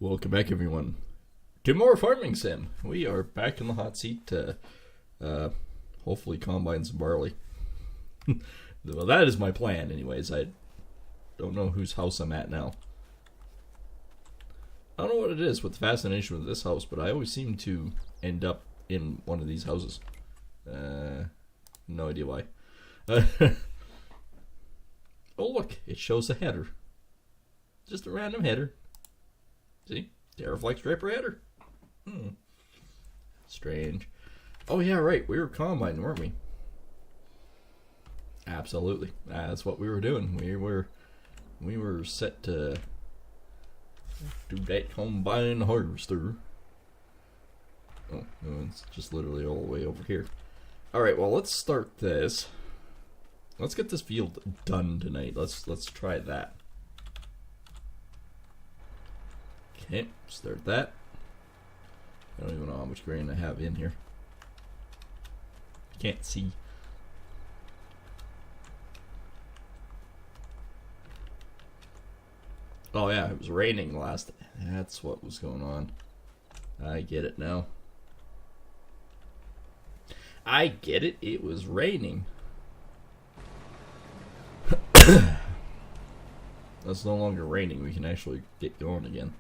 Welcome back, everyone, to more Farming Sim. We are back in the hot seat to hopefully combine some barley. Well, that is my plan, anyways. I don't know whose house I'm at now. I don't know what it is with the fascination with this house, but I always seem to end up in one of these houses. No idea why. Oh, look, it shows a header. Just a random header. See? Terraflex Draper header. Strange. Oh, yeah, right. We were combining, weren't we? Absolutely. That's what we were doing. We were set to do that combine harvester. Oh, no, it's just literally all the way over here. Alright, well, let's start this. Let's get this field done tonight. Let's try that. Okay, start that. I don't even know how much grain I have in here. Can't see. Oh yeah, it was raining last. That's what was going on. I get it now. I get it. It was raining. That's no longer raining. We can actually get going again.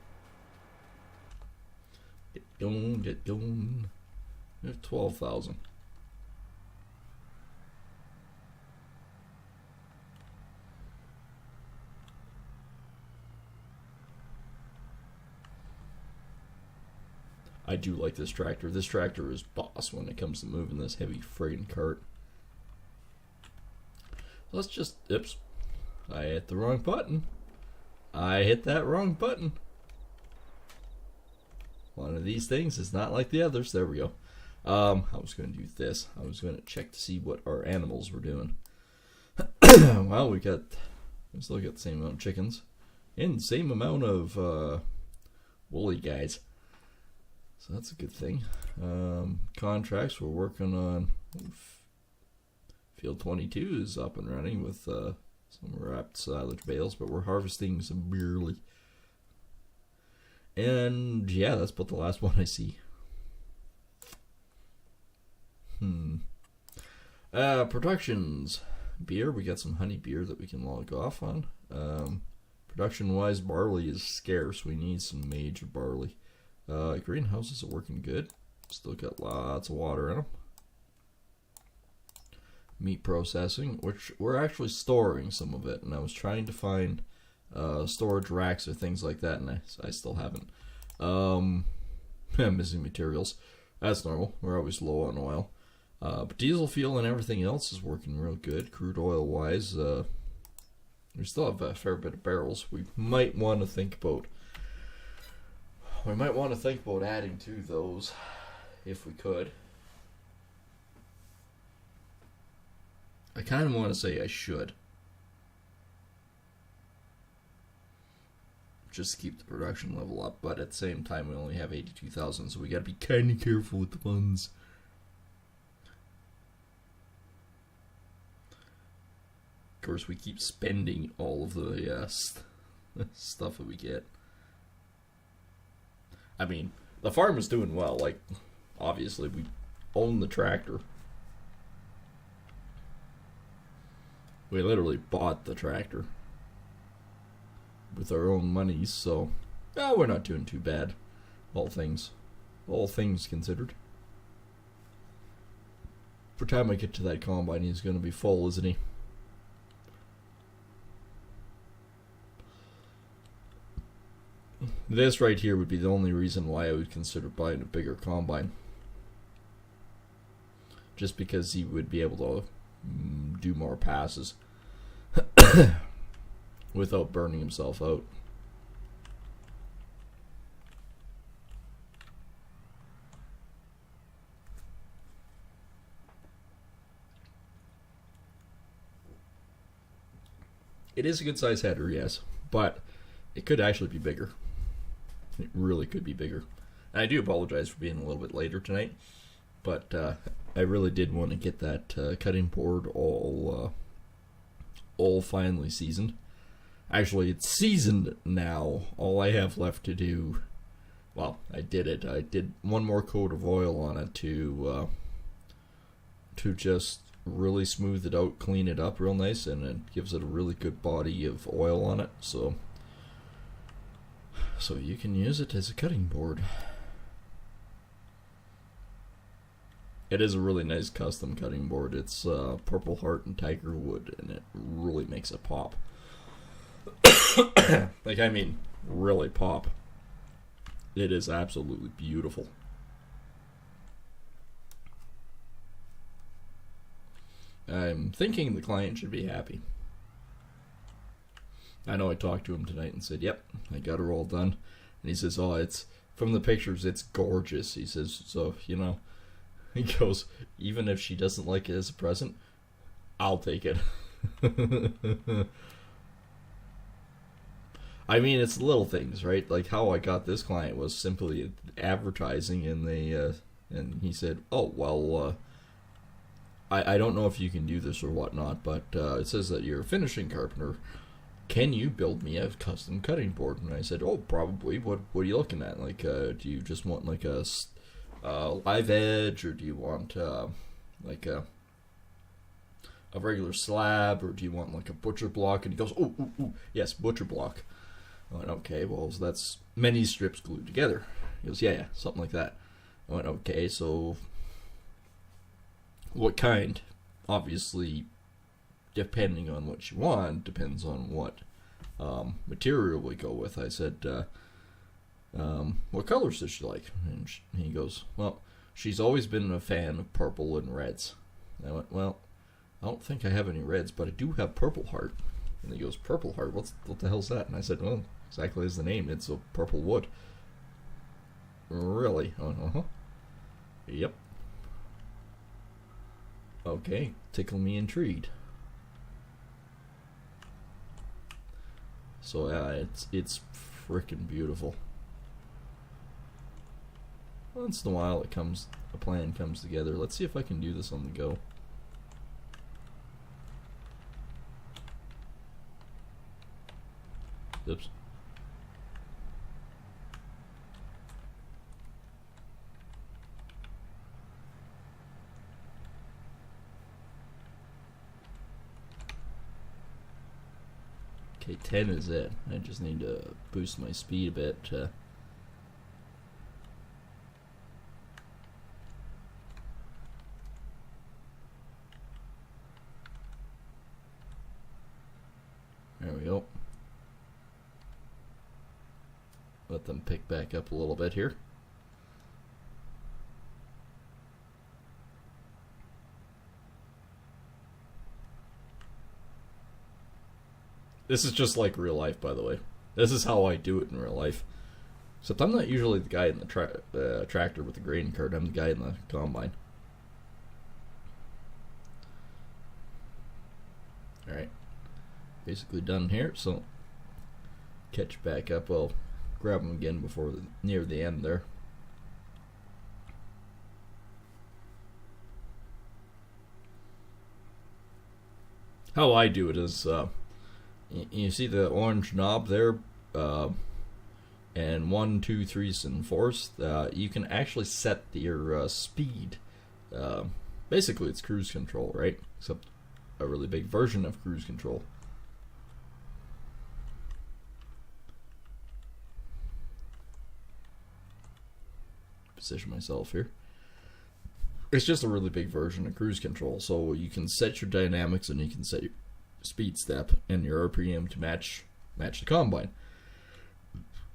Get going. We have 12,000. I do like this tractor. This tractor is boss when it comes to moving this heavy friggin' cart. Let's just, oops. I hit the wrong button. I hit that wrong button. One of these things is not like the others. There we go. I was going to do this. I was going to check to see what our animals were doing. Well, we still got the same amount of chickens. And the same amount of woolly guys. So that's a good thing. Contracts we're working on. Field 22 is up and running with some wrapped silage bales, but we're harvesting some barley. And yeah, that's about the last one I see. Productions. Beer, we got some honey beer that we can log off on. Production wise, barley is scarce. We need some major barley. Greenhouses are working good. Still got lots of water in them. Meat processing, which we're actually storing some of it, and I was trying to find storage racks or things like that, and I still haven't. Missing materials. That's normal. We're always low on oil. But diesel fuel and everything else is working real good. Crude oil wise, we still have a fair bit of barrels. We might want to think about adding to those if we could. I kind of want to say I should. Just to keep the production level up, but at the same time we only have 82,000, so we got to be kind of careful with the funds. Of course, we keep spending all of the stuff that we get. I mean, the farm is doing well. Like, obviously, we own the tractor. We literally bought the tractor with our own money, so we're not doing too bad. All things considered. For time I get to that combine, he's going to be full, isn't he? This right here would be the only reason why I would consider buying a bigger combine. Just because he would be able to do more passes without burning himself out. It is a good size header, yes, but it could actually be bigger. It really could be bigger. And I do apologize for being a little bit later tonight, but I really did want to get that cutting board all finally seasoned. Actually, it's seasoned now. All I have left to do well, I did it. I did one more coat of oil on it to just really smooth it out, clean it up real nice, and it gives it a really good body of oil on it. So you can use it as a cutting board. It is a really nice custom cutting board. It's Purple Heart and Tiger Wood, and it really makes it pop. Like, I mean, really pop. It is absolutely beautiful. I'm thinking the client should be happy. I know I talked to him tonight and said, yep, I got her all done. And he says, oh, it's, from the pictures, it's gorgeous. He says, so, you know, he goes, even if she doesn't like it as a present, I'll take it. I mean, it's little things, right? Like how I got this client was simply advertising, and and he said, "Oh, well, I don't know if you can do this or whatnot, but it says that you're a finishing carpenter. Can you build me a custom cutting board?" And I said, "Oh, probably. What are you looking at? Like, do you just want like a live edge, or do you want like a regular slab, or do you want like a butcher block?" And he goes, "Oh, yes, butcher block." I went, okay, well, so that's many strips glued together. He goes, yeah, something like that. I went, okay, so what kind? Obviously, depending on what you want, depends on what material we go with. I said, what colors does she like? And he goes, well, she's always been a fan of purple and reds. And I went, well, I don't think I have any reds, but I do have Purple Heart. And he goes, Purple Heart? What the hell's that? And I said, well, exactly as the name, it's a purple wood. Really? Uh-huh. Yep. Okay, tickle me intrigued. So it's freaking beautiful. Once in a while a plan comes together. Let's see if I can do this on the go. Oops. Okay, 10 is it. I just need to boost my speed a bit. There we go. Let them pick back up a little bit here. This is just like real life, by the way. This is how I do it in real life. Except I'm not usually the guy in the tractor with the grain cart. I'm the guy in the combine. Alright. Basically done here, so catch back up. I'll grab them again before near the end there. How I do it is, you see the orange knob there, and 1, 2, 3, and 4s. You can actually set your speed. Basically, it's cruise control, right? Except a really big version of cruise control. Position myself here. It's just a really big version of cruise control, so you can set your dynamics and you can set your speed step and your RPM to match the combine,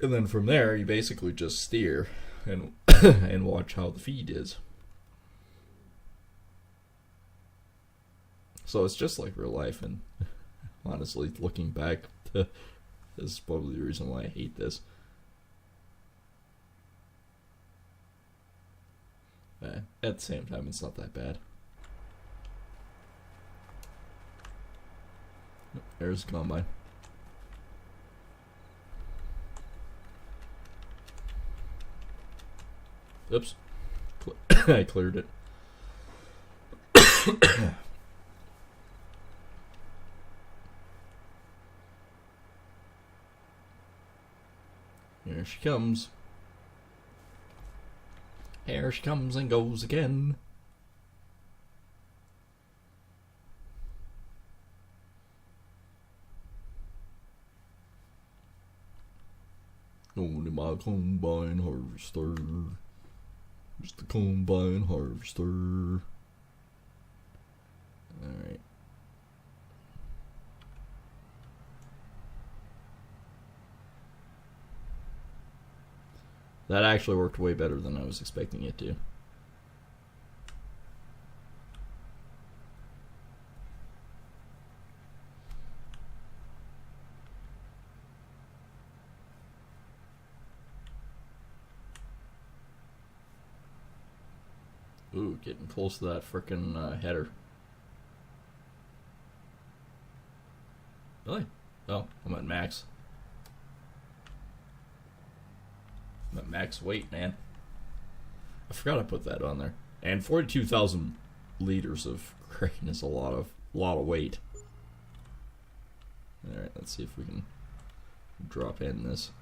and then from there you basically just steer and and watch how the feed is. So it's just like real life, and honestly, looking back, this is probably the reason why I hate this. At the same time, it's not that bad. There's the combine. Oops. I cleared it. Here she comes. Here she comes and goes again. Only my combine harvester. Just the combine harvester. Alright. That actually worked way better than I was expecting it to. Ooh, getting close to that frickin' header. Really? Oh, I'm at max. I'm at max weight, man. I forgot I put that on there. And 42,000 liters of grain is a lot of weight. Alright, let's see if we can drop in this.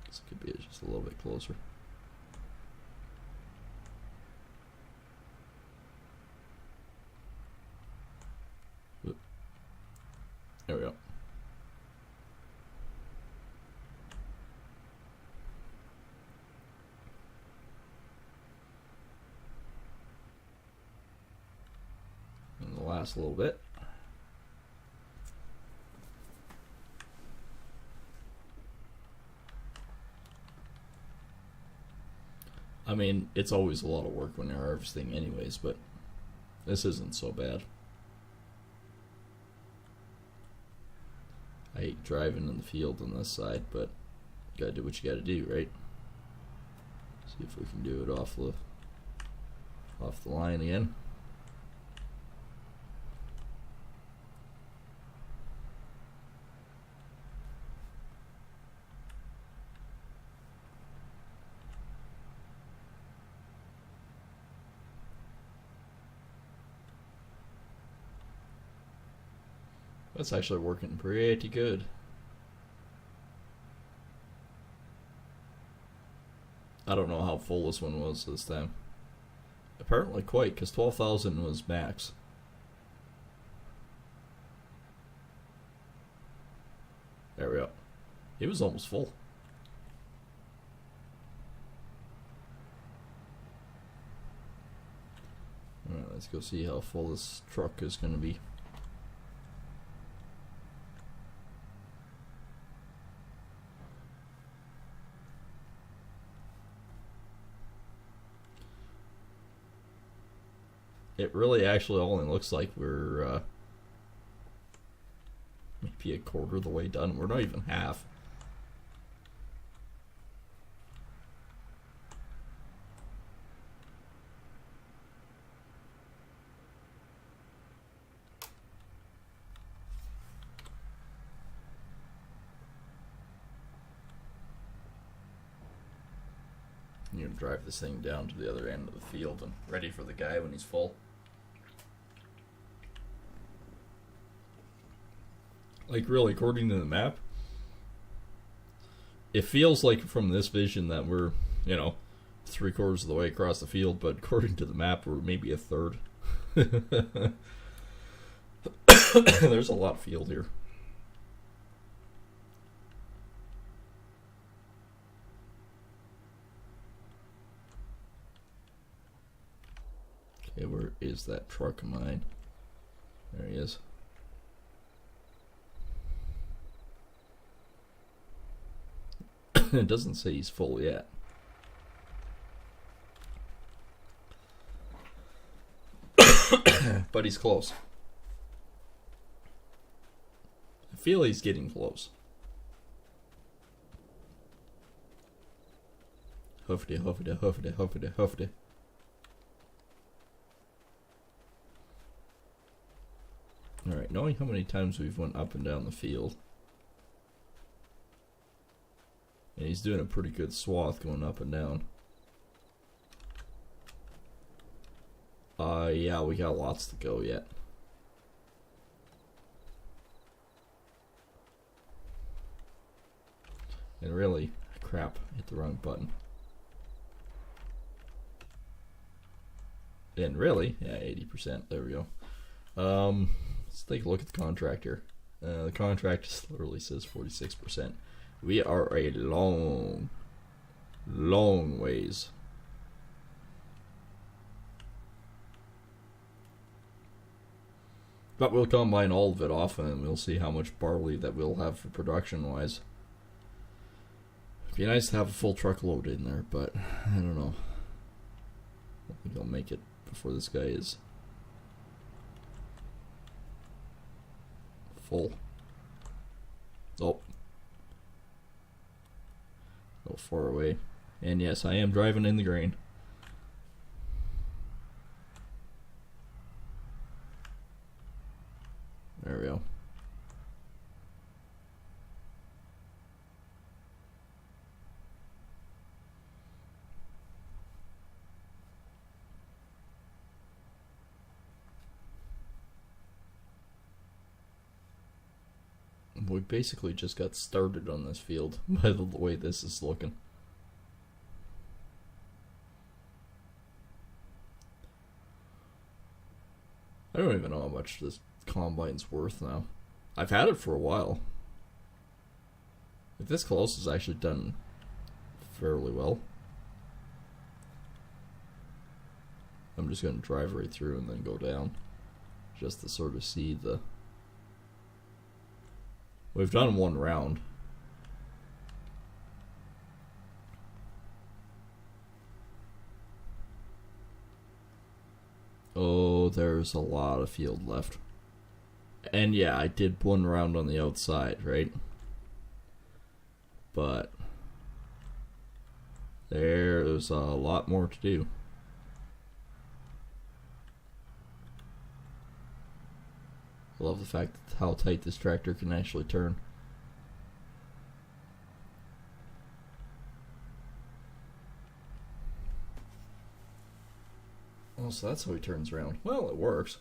This could be just a little bit closer. There we go. And the last little bit. I mean, it's always a lot of work when you're harvesting anyways, but this isn't so bad. I hate driving in the field on this side, but you gotta do what you gotta do, right? See if we can do it off the line again. That's actually working pretty good. I don't know how full this one was this time. Apparently quite, because 12,000 was max. There we go. It was almost full. Alright, let's go see how full this truck is going to be. It really actually only looks like we're maybe a quarter of the way done. We're not even half. You're gonna drive this thing down to the other end of the field and ready for the guy when he's full. Like, really, according to the map, it feels like from this vision that we're, 3/4 of the way across the field, but according to the map, we're maybe a third. There's a lot of field here. Okay, where is that truck of mine? There he is. It doesn't say he's full yet. But he's close. I feel he's getting close. Hoofde, hoofde, hoofde, hoofde, hoofde. Alright, knowing how many times we've went up and down the field. And he's doing a pretty good swath going up and down. Yeah, we got lots to go yet. And really, crap, hit the wrong button. And really, yeah, 80%. There we go. Let's take a look at the contract here. The contract literally says 46%. We are a long ways. But we'll combine all of it off and we'll see how much barley that we'll have for production wise. It'd be nice to have a full truckload in there, but I don't know. I don't think I'll make it before this guy is full. Oh. A little far away. And yes, I am driving in the grain. There we go. We basically just got started on this field by the way this is looking. I don't even know how much this combine's worth now. I've had it for a while. Like, this close is actually done fairly well. I'm just going to drive right through and then go down just to sort of see the... We've done one round. Oh, there's a lot of field left. And yeah, I did one round on the outside, right? But there's a lot more to do. I love the fact that how tight this tractor can actually turn. Oh, so that's how he turns around. Well, it works.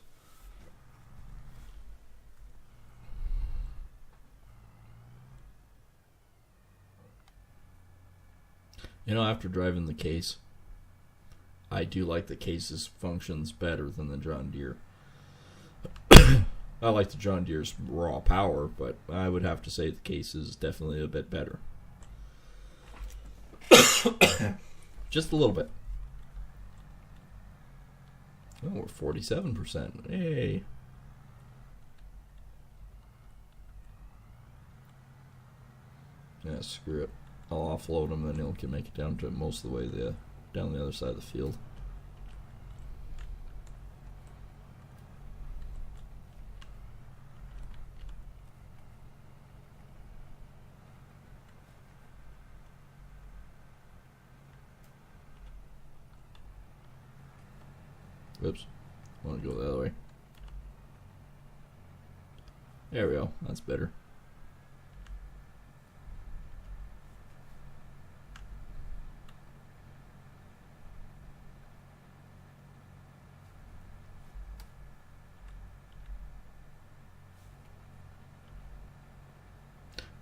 You know, after driving the case, I do like the case's functions better than the John Deere. I like the John Deere's raw power, but I would have to say the case is definitely a bit better. Just a little bit. Oh, we're 47%. Hey. Yeah, screw it. I'll offload him, then he can make it down to most of the way down the other side of the field. Oops. I want to go the other way. There we go. That's better.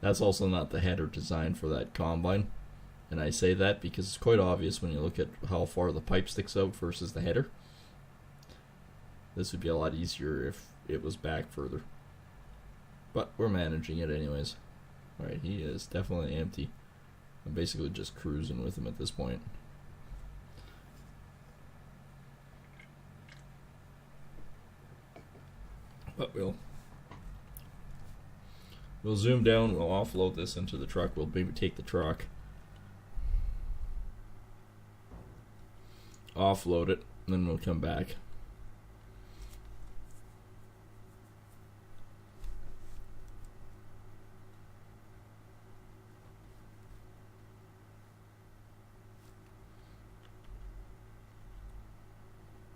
That's also not the header design for that combine. And I say that because it's quite obvious when you look at how far the pipe sticks out versus the header. This would be a lot easier if it was back further. But we're managing it anyways. Alright, he is definitely empty. I'm basically just cruising with him at this point. But we'll zoom down, we'll offload this into the truck, we'll maybe take the truck, offload it, and then we'll come back.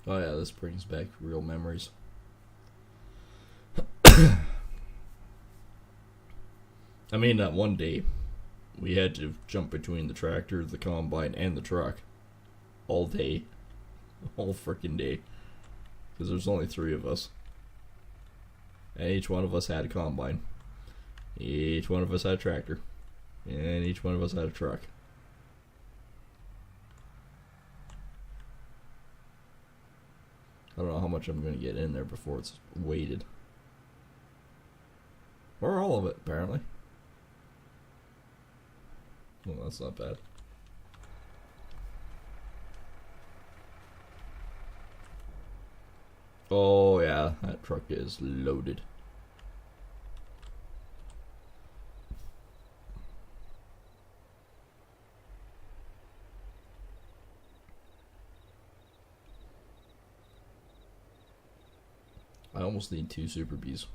Oh yeah, this brings back real memories. I mean, that one day, we had to jump between the tractor, the combine, and the truck. All day. All freaking day. Because there's only 3 of us. And each one of us had a combine. Each one of us had a tractor. And each one of us had a truck. I don't know how much I'm going to get in there before it's weighted. Or all of it, apparently. Well, that's not bad. Oh, yeah, that truck is loaded. I almost need 2 Super Bees.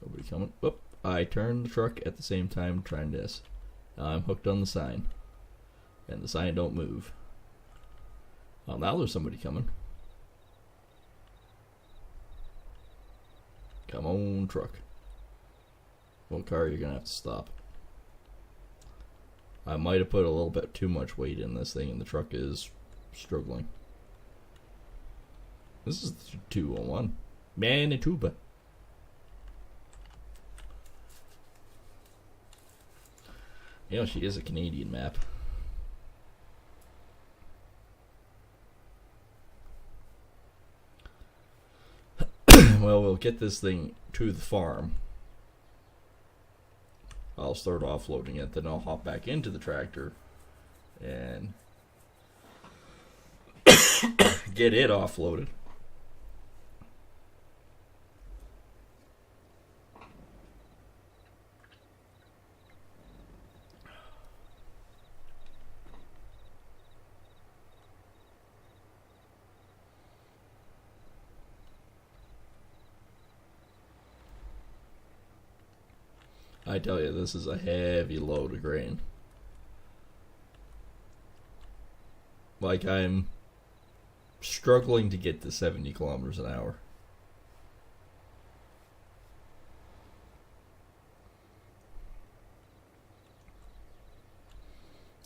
Nobody coming. Whoop. I turned the truck at the same time trying this. Now I'm hooked on the sign. And the sign don't move. Well, now there's somebody coming. Come on, truck. What car are you gonna have to stop? I might have put a little bit too much weight in this thing and the truck is struggling. This is 201. Manitoba. You know, she is a Canadian map. Well, we'll get this thing to the farm. I'll start offloading it, then I'll hop back into the tractor and get it offloaded. I tell you, this is a heavy load of grain. Like, I'm struggling to get to 70 kilometers an hour.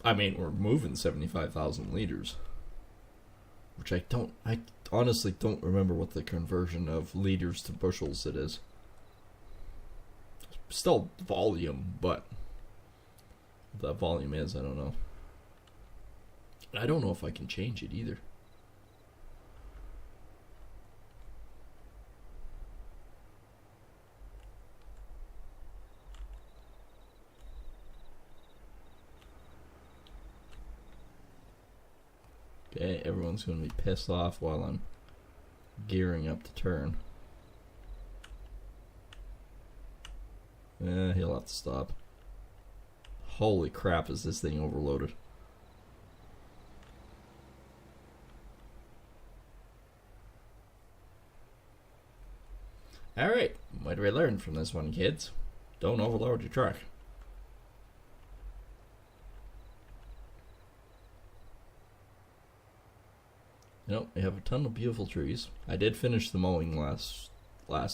I mean, we're moving 75,000 liters. Which I honestly don't remember what the conversion of liters to bushels it is. Still volume, but what that volume is, I don't know. I don't know if I can change it either. Okay, everyone's going to be pissed off while I'm gearing up to turn. He'll have to stop. Holy crap, is this thing overloaded. Alright, what do we learn from this one, kids? Don't overload your truck. Nope, we have a ton of beautiful trees. I did finish the mowing last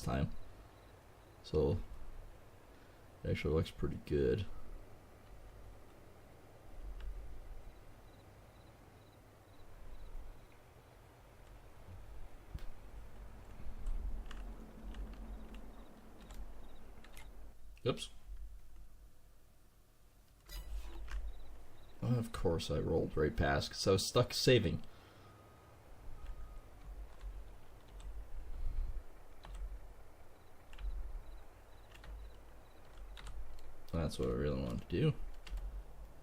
time. So it actually looks pretty good. Oops. Well, of course I rolled right past because I was stuck saving. That's what I really want to do.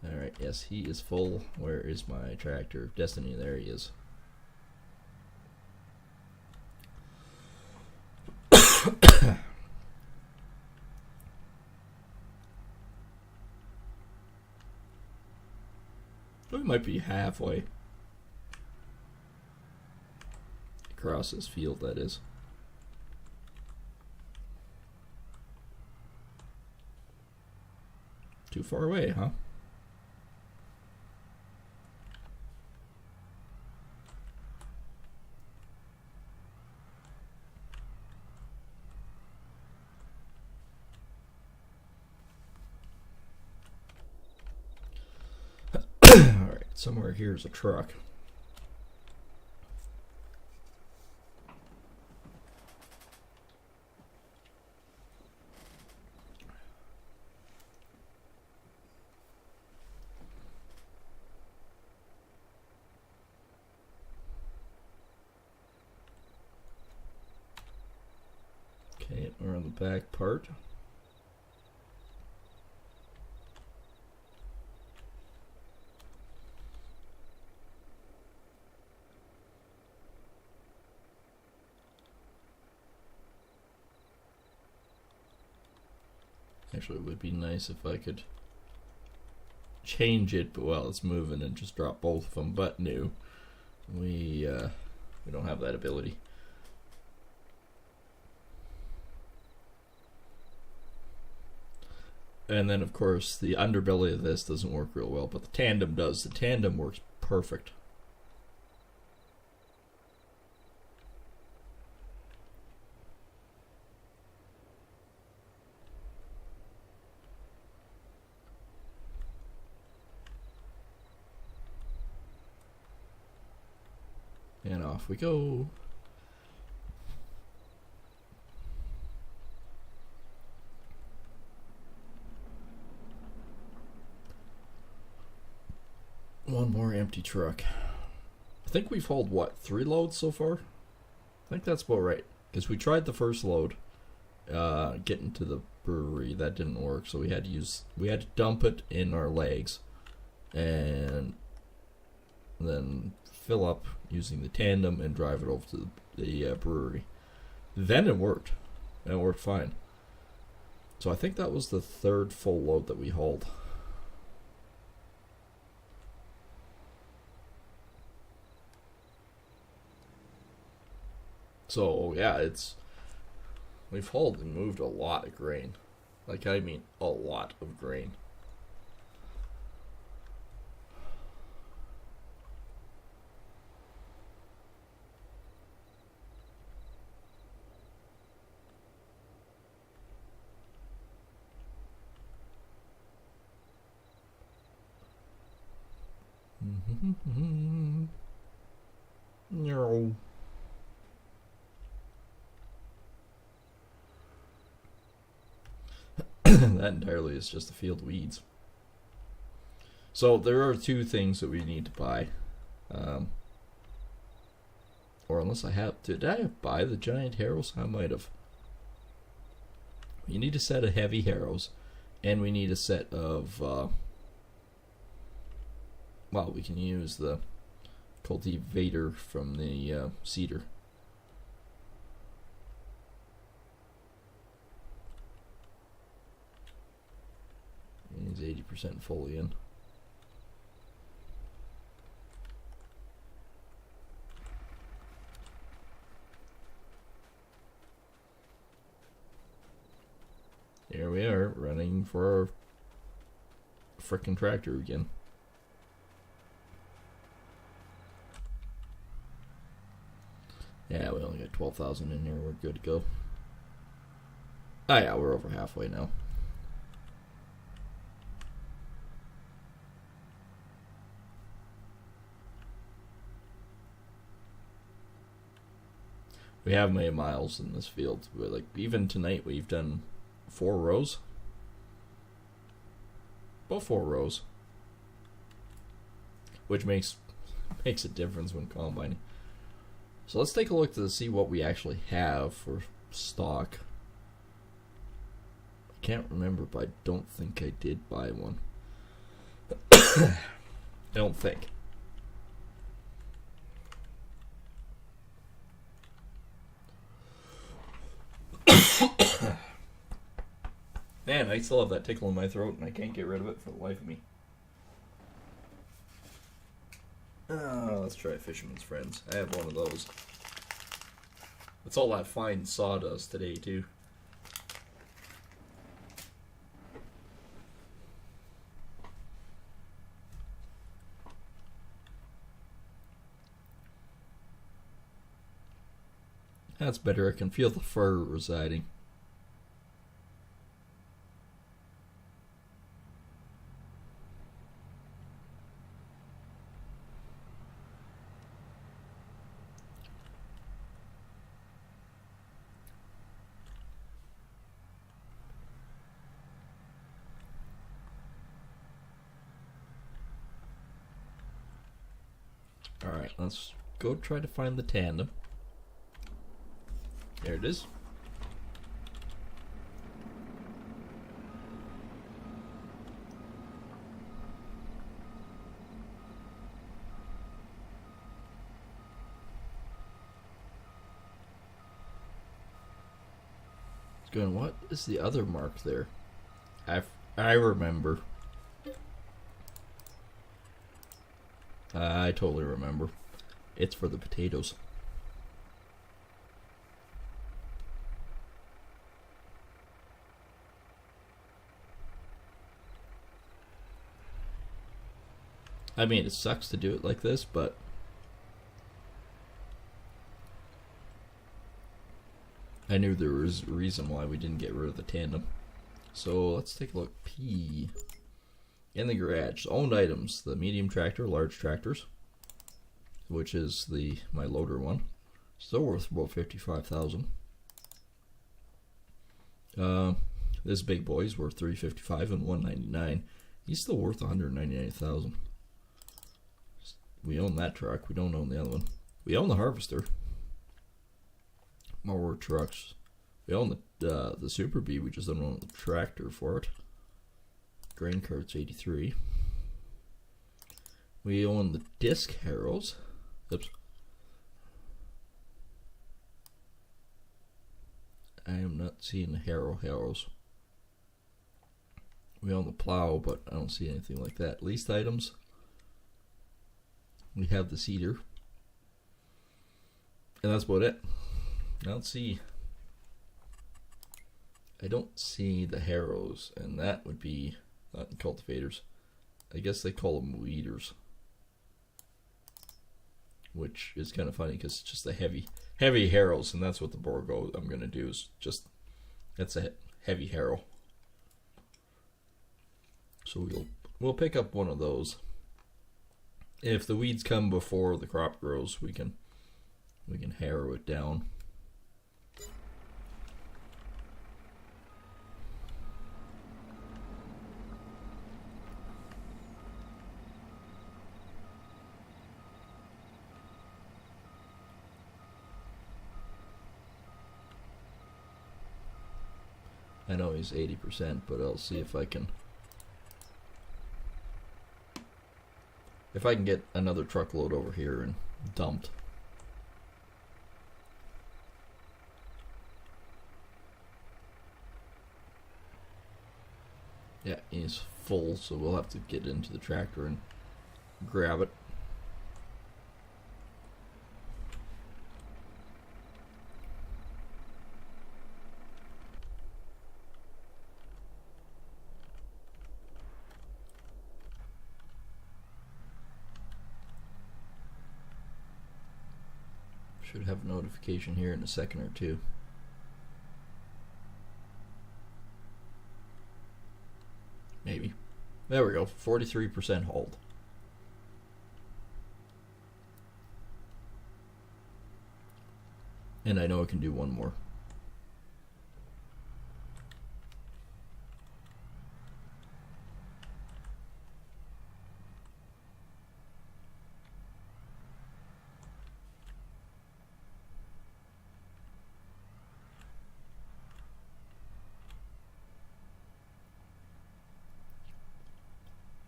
Alright, yes, he is full. Where is my tractor of destiny? There he is. We might be halfway across this field, that is. Too far away, huh? Alright, somewhere here's a truck. We're on the back part. Actually, it would be nice if I could change it, but while it's moving and just drop both of them. But no, we don't have that ability. And then, of course, the underbelly of this doesn't work real well, but the tandem does. The tandem works perfect. And off we go. One more empty truck. I think we've hauled, what, 3 loads so far? I think that's about right. Because we tried the first load, getting to the brewery. That didn't work, so we had to dump it in our legs. And then fill up using the tandem and drive it over to the brewery. Then it worked. And it worked fine. So I think that was the 3rd full load that we hauled. So yeah, we've hauled and moved a lot of grain. Like, I mean a lot of grain. No. That entirely is just a field of weeds. So there are 2 things that we need to buy. Or unless I have... Did I buy the giant harrows? I might have. We need a set of heavy harrows. And we need a set of... well, we can use the cultivator from the cedar. He's 80% fully in. Here we are, running for our frickin' tractor again. Yeah, we only got 12,000 in here. We're good to go. Oh yeah, we're over halfway now. We have made miles in this field. We're like, even tonight we've done 4 rows. About 4 rows. Which makes a difference when combining. So let's take a look to see what we actually have for stock. I can't remember, but I don't think I did buy one. I don't think. Man, I still have that tickle in my throat and I can't get rid of it for the life of me. Let's try Fisherman's Friends. I have one of those. It's all that fine sawdust today, too. That's better. I can feel the fur residing. Alright, let's go try to find the tandem. There it is. going, what is the other mark there? I remember. I totally remember. It's for the potatoes. I mean, it sucks to do it like this, but I knew there was a reason why we didn't get rid of the tandem. So let's take a look. P. In the garage, owned items: the medium tractor, large tractors, which is my loader one, still worth about $55,000. This big boy's worth $355 and $199. He's still worth $199,000. We own that truck. We don't own the other one. We own the harvester. More trucks. We own the Super Bee. We just don't own the tractor for it. Grain cart's $83. We own the disc harrows. Oops. I am not seeing the harrows. We own the plow, but I don't see anything like that. Leased items. We have the seeder. And that's about it. I don't see the harrows, and that would be not cultivators. I guess they call them weeders, which is kind of funny because it's just the heavy harrows, and that's what the Borgo I'm going to do is just, that's a heavy harrow. So we'll pick up one of those. If the weeds come before the crop grows, we can harrow it down. I know he's 80%, but I'll see if I can get another truckload over here and dumped. Yeah, he's full, so we'll have to get into the tractor and grab it. Should have a notification here in a second or two. Maybe. There we go. 43% hold. And I know I can do one more.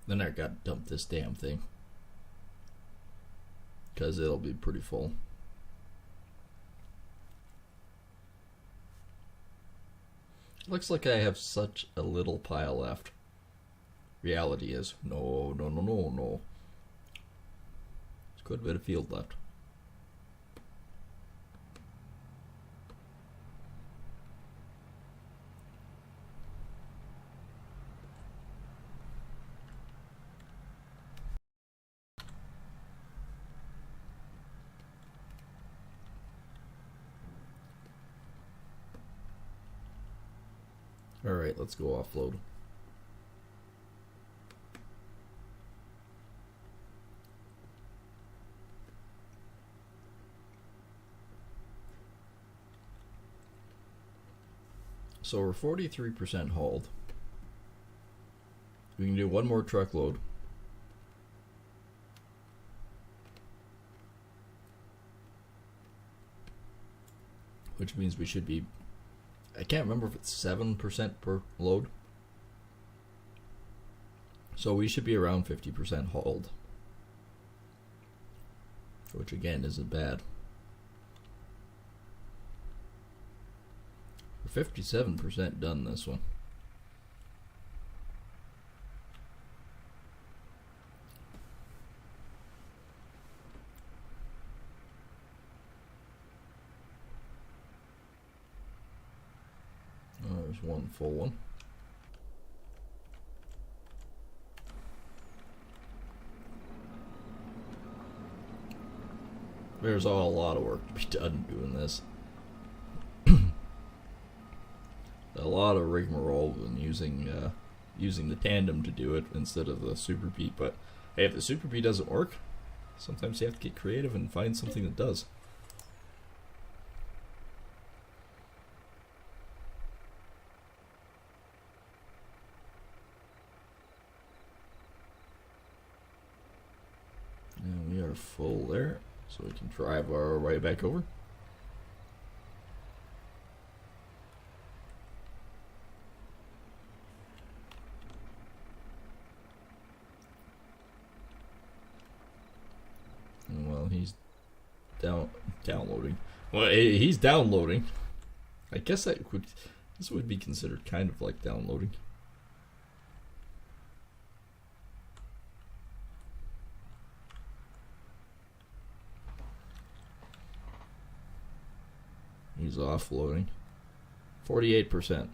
Then I got to dump this damn thing, because it'll be pretty full. Looks like I have such a little pile left. Reality is, no. There's quite a bit of field left. Alright, let's go offload. So we're 43% hauled. We can do one more truckload. Which means we should be, I can't remember if it's 7% per load. So we should be around 50% hauled. Which again isn't bad. We're 57% done this one. Oh, there's one full one. There's a lot of work to be done doing this. A lot of rigmarole and using the tandem to do it instead of the Super Pete. But hey, if the Super Pete doesn't work, sometimes you have to get creative and find something that does. And we are full there, so we can drive our way back over. Well, he's downloading. Well, he's downloading. I guess this would be considered kind of like downloading. He's offloading. 48%.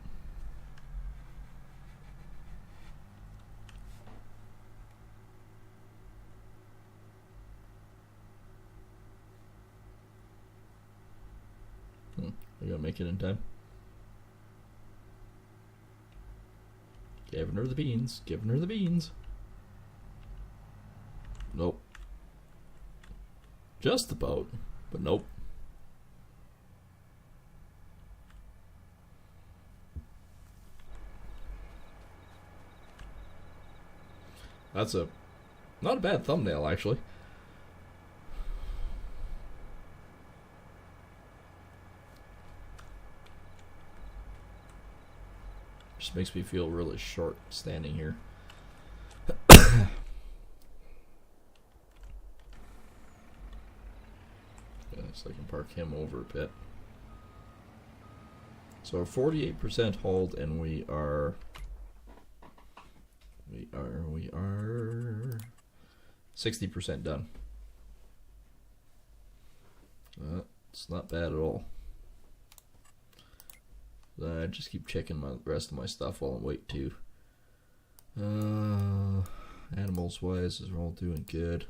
We gotta make it in time. Giving her the beans. Giving her the beans. Nope. Just about, but nope. That's not a bad thumbnail, actually. Just makes me feel really short standing here. Yeah, so I can park him over a bit. So 48% hold, and we are 60% done. It's not bad at all. I just keep checking the rest of my stuff while I'm waiting too. Animals wise, is all doing good.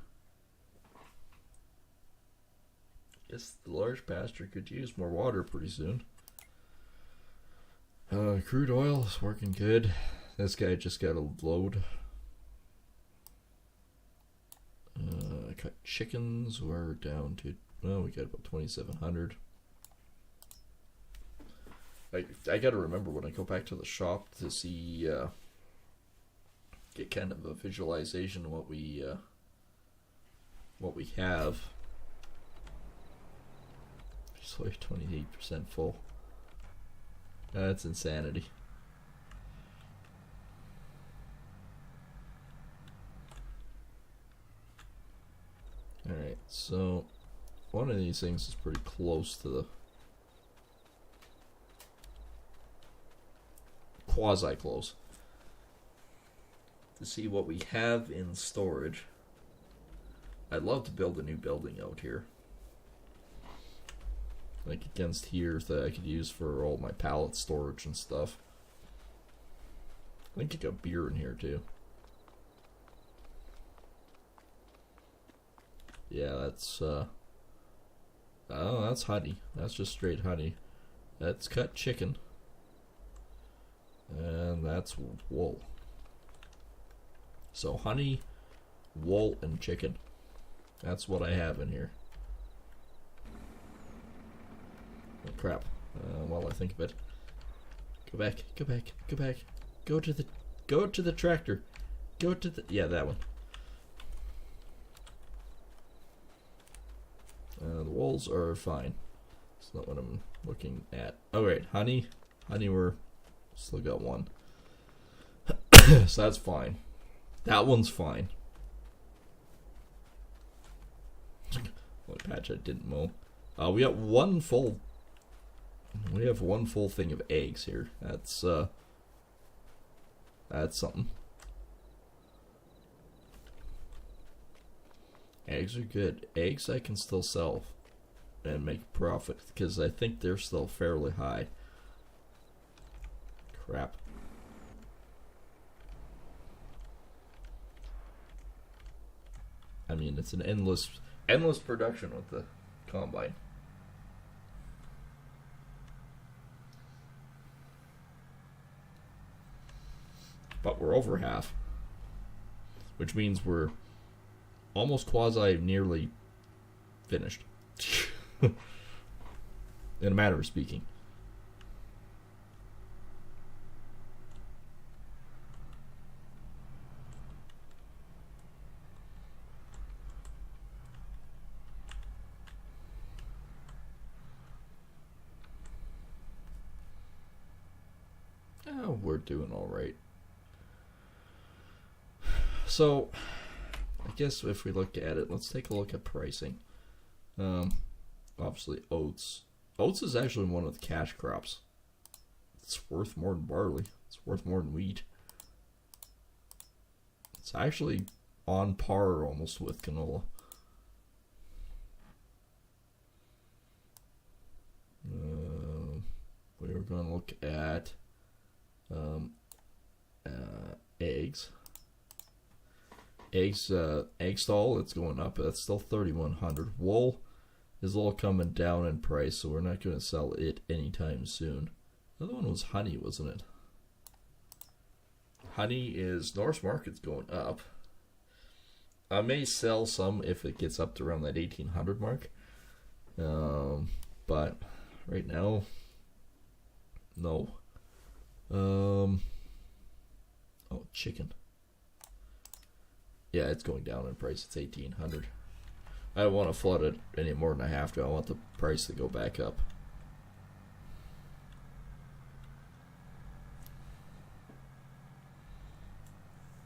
Guess the large pasture could use more water pretty soon. Crude oil is working good. This guy just got a load. Cut chickens. We're down to, well, we got about 2,700. I gotta remember when I go back to the shop to see, get kind of a visualization of what we have. Just like 28% full. That's insanity. Alright, so one of these things is pretty close to the quasi-close. To see what we have in storage. I'd love to build a new building out here. Like against here that I could use for all my pallet storage and stuff. I think I got beer in here too. Yeah, that's oh, that's honey. That's just straight honey. That's cut chicken. And that's wool. So honey, wool, and chicken. That's what I have in here. Oh, crap. While I think of it. Go back, go back, go back. Go to the tractor. Go to the, yeah, that one. The wools are fine. That's not what I'm looking at. Oh, right, honey. Honey, we're still got one. So that's fine. That one's fine. What patch I didn't mow. We got one full We have one full thing of eggs here. That's something. Eggs are good. Eggs I can still sell and make profit because I think they're still fairly high. Crap. I mean, it's an endless production with the combine. But we're over half, which means we're almost nearly finished. In a matter of speaking. Oh, we're doing all right. So, I guess if we look at it, let's take a look at pricing. Obviously, oats. Oats is actually one of the cash crops. It's worth more than barley. It's worth more than wheat. It's actually on par almost with canola. We were going to look at eggs. Egg stall, it's going up. That's still 3,100. Wool is all coming down in price, so we're not going to sell it anytime soon. The other one was honey, wasn't it? Honey is Norse Market's going up. I may sell some if it gets up to around that 1,800 mark. But right now, no. Oh, chicken. Yeah, it's going down in price. It's 1,800. I don't want to flood it any more than I have to. I want the price to go back up.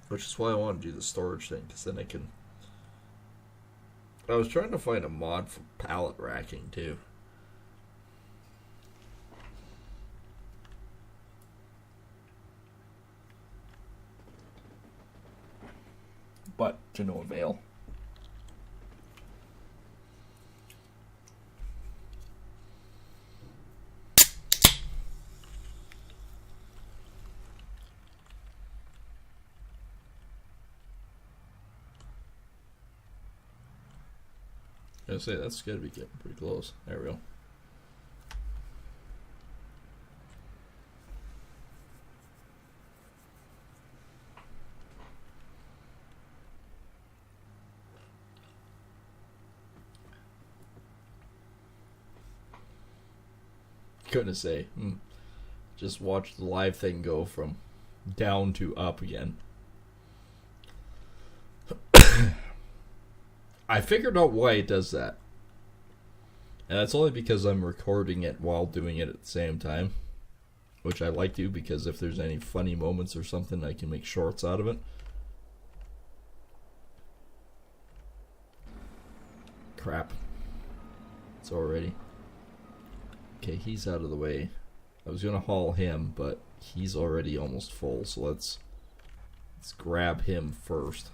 Which is why I want to do the storage thing, because then I can... I was trying to find a mod for pallet racking, too. But to no avail. I was gonna say that's gotta be getting pretty close. There we go. Couldn't say. Just watch the live thing go from down to up again. I figured out why it does that. And that's only because I'm recording it while doing it at the same time. Which I like to, because if there's any funny moments or something, I can make shorts out of it. Crap. It's already... Okay, he's out of the way. I was gonna haul him, but he's already almost full, so let's grab him first.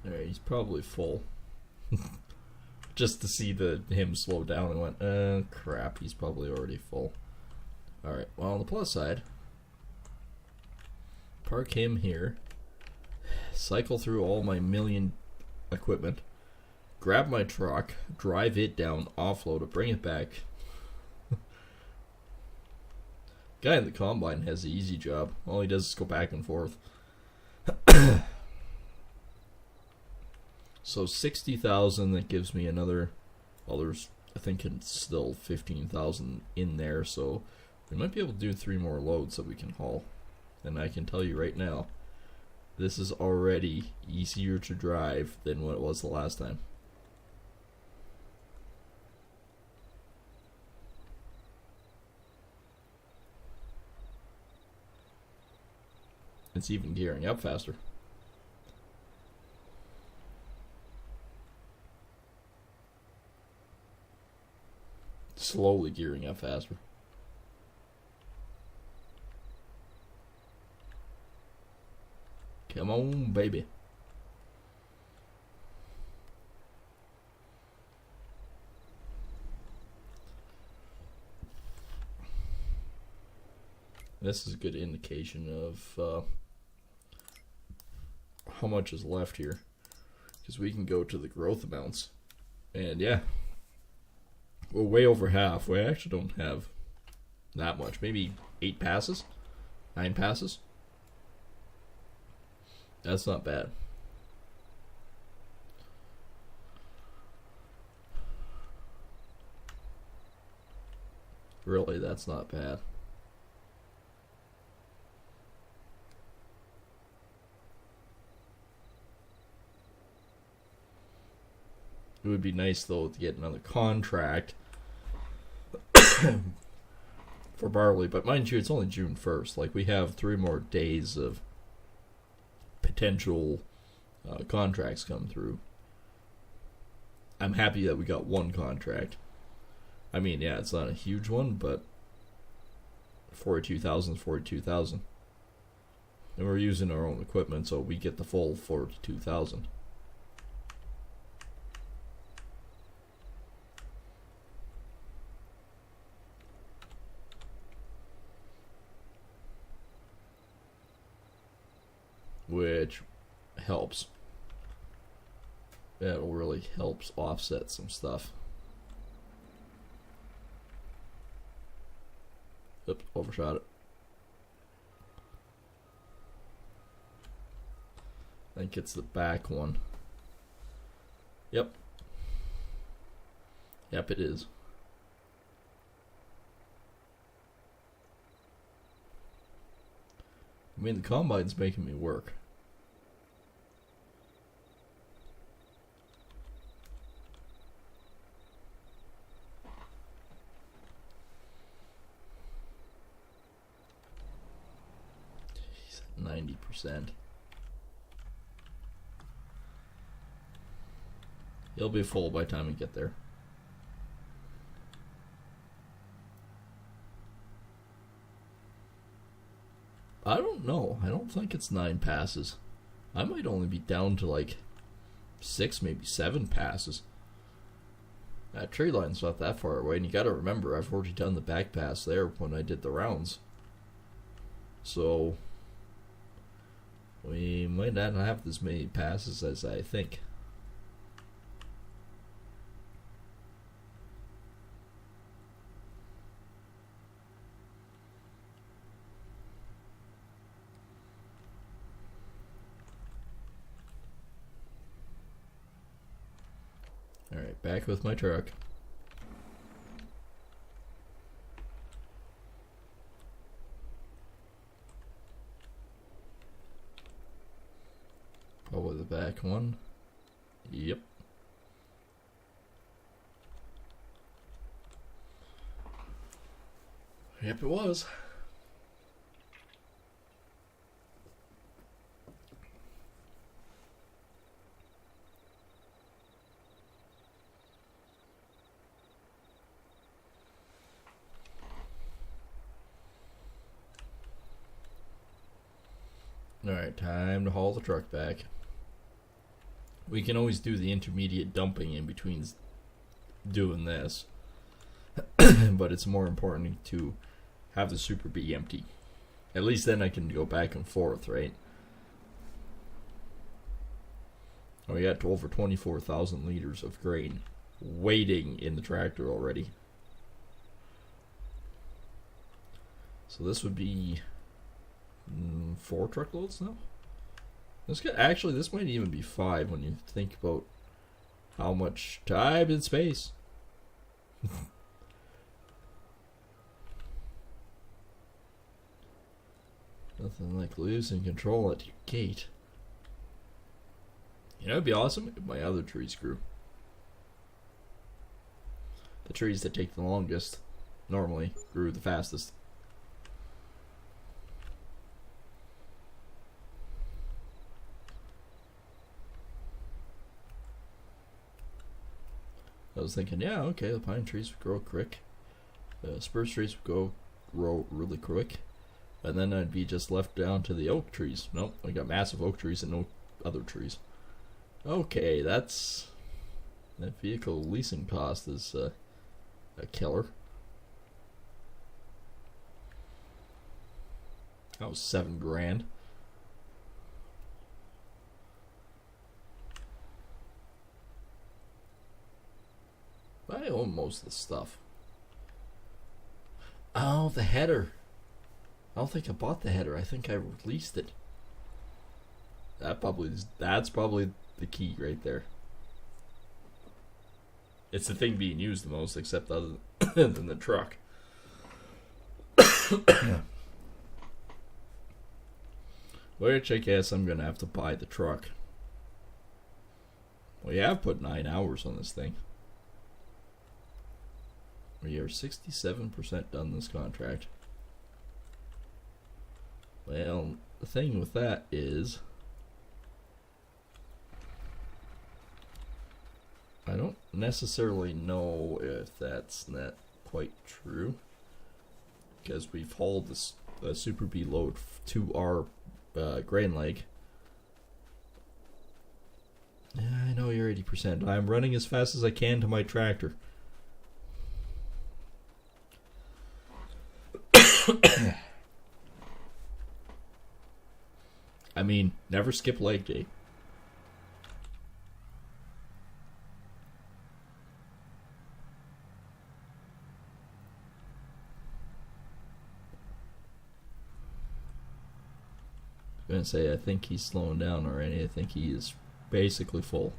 Alright, he's probably full. Just to see him slow down and went, crap, he's probably already full. Alright, well, on the plus side, park him here, cycle through all my million equipment, grab my truck, drive it down, offload it, bring it back. Guy in the combine has the easy job. All he does is go back and forth. So 60,000, that gives me another, well, there's, I think it's still 15,000 in there, so we might be able to do 3 more loads that we can haul. And I can tell you right now, this is already easier to drive than what it was the last time. It's even gearing up faster. Slowly gearing up faster. Come on, baby. This is a good indication of how much is left here, because we can go to the growth amounts, and yeah, we're way over half. We actually don't have that much, maybe 8 passes, 9 passes. That's not bad. Really, that's not bad. It would be nice, though, to get another contract for barley. But mind you, it's only June 1st. Like, we have 3 more days of potential contracts come through. I'm happy that we got 1 contract. I mean, yeah, it's not a huge one, but 42,000 is 42,000. And we're using our own equipment, so we get the full 42,000. Which helps. That'll really helps offset some stuff. Oops, overshot it. I think it's the back one. Yep. Yep, it is. I mean, the combine's making me work. He's at 90%. He'll be full by the time we get there. I don't know. I don't think it's 9 passes. I might only be down to like 6, maybe 7 passes. That tree line's not that far away, and you gotta remember, I've already done the back pass there when I did the rounds. So, we might not have as many passes as I think. Alright, back with my truck. Probably the back one. Yep. Yep, it was. Alright, time to haul the truck back. We can always do the intermediate dumping in between doing this. But it's more important to have the super be empty. At least then I can go back and forth, right? We got to over 24,000 liters of grain waiting in the tractor already. So this would be 4 truckloads now? Actually, this might even be 5 when you think about how much time and space. Nothing like losing control at your gate. You know, it'd be awesome if my other trees grew. The trees that take the longest normally grew the fastest. I was thinking, yeah, okay, the pine trees would grow quick. The spruce trees would grow really quick. And then I'd be just left down to the oak trees. Nope, I got massive oak trees and no other trees. Okay, that vehicle leasing cost is a killer. That was $7,000. I own most of the stuff. Oh, the header. I don't think I bought the header. I think I released it. That's probably the key right there. It's the thing being used the most, except other than the truck. Which I guess I'm gonna have to buy the truck. We have put 9 hours on this thing. We are 67% done this contract. Well, the thing with that is, I don't necessarily know if that's not quite true, because we've hauled this Super B load to our grain leg. Yeah, I know you're 80%. I'm running as fast as I can to my tractor. I mean, never skip leg day. I was gonna say, I think he's slowing down already. I think he is basically full.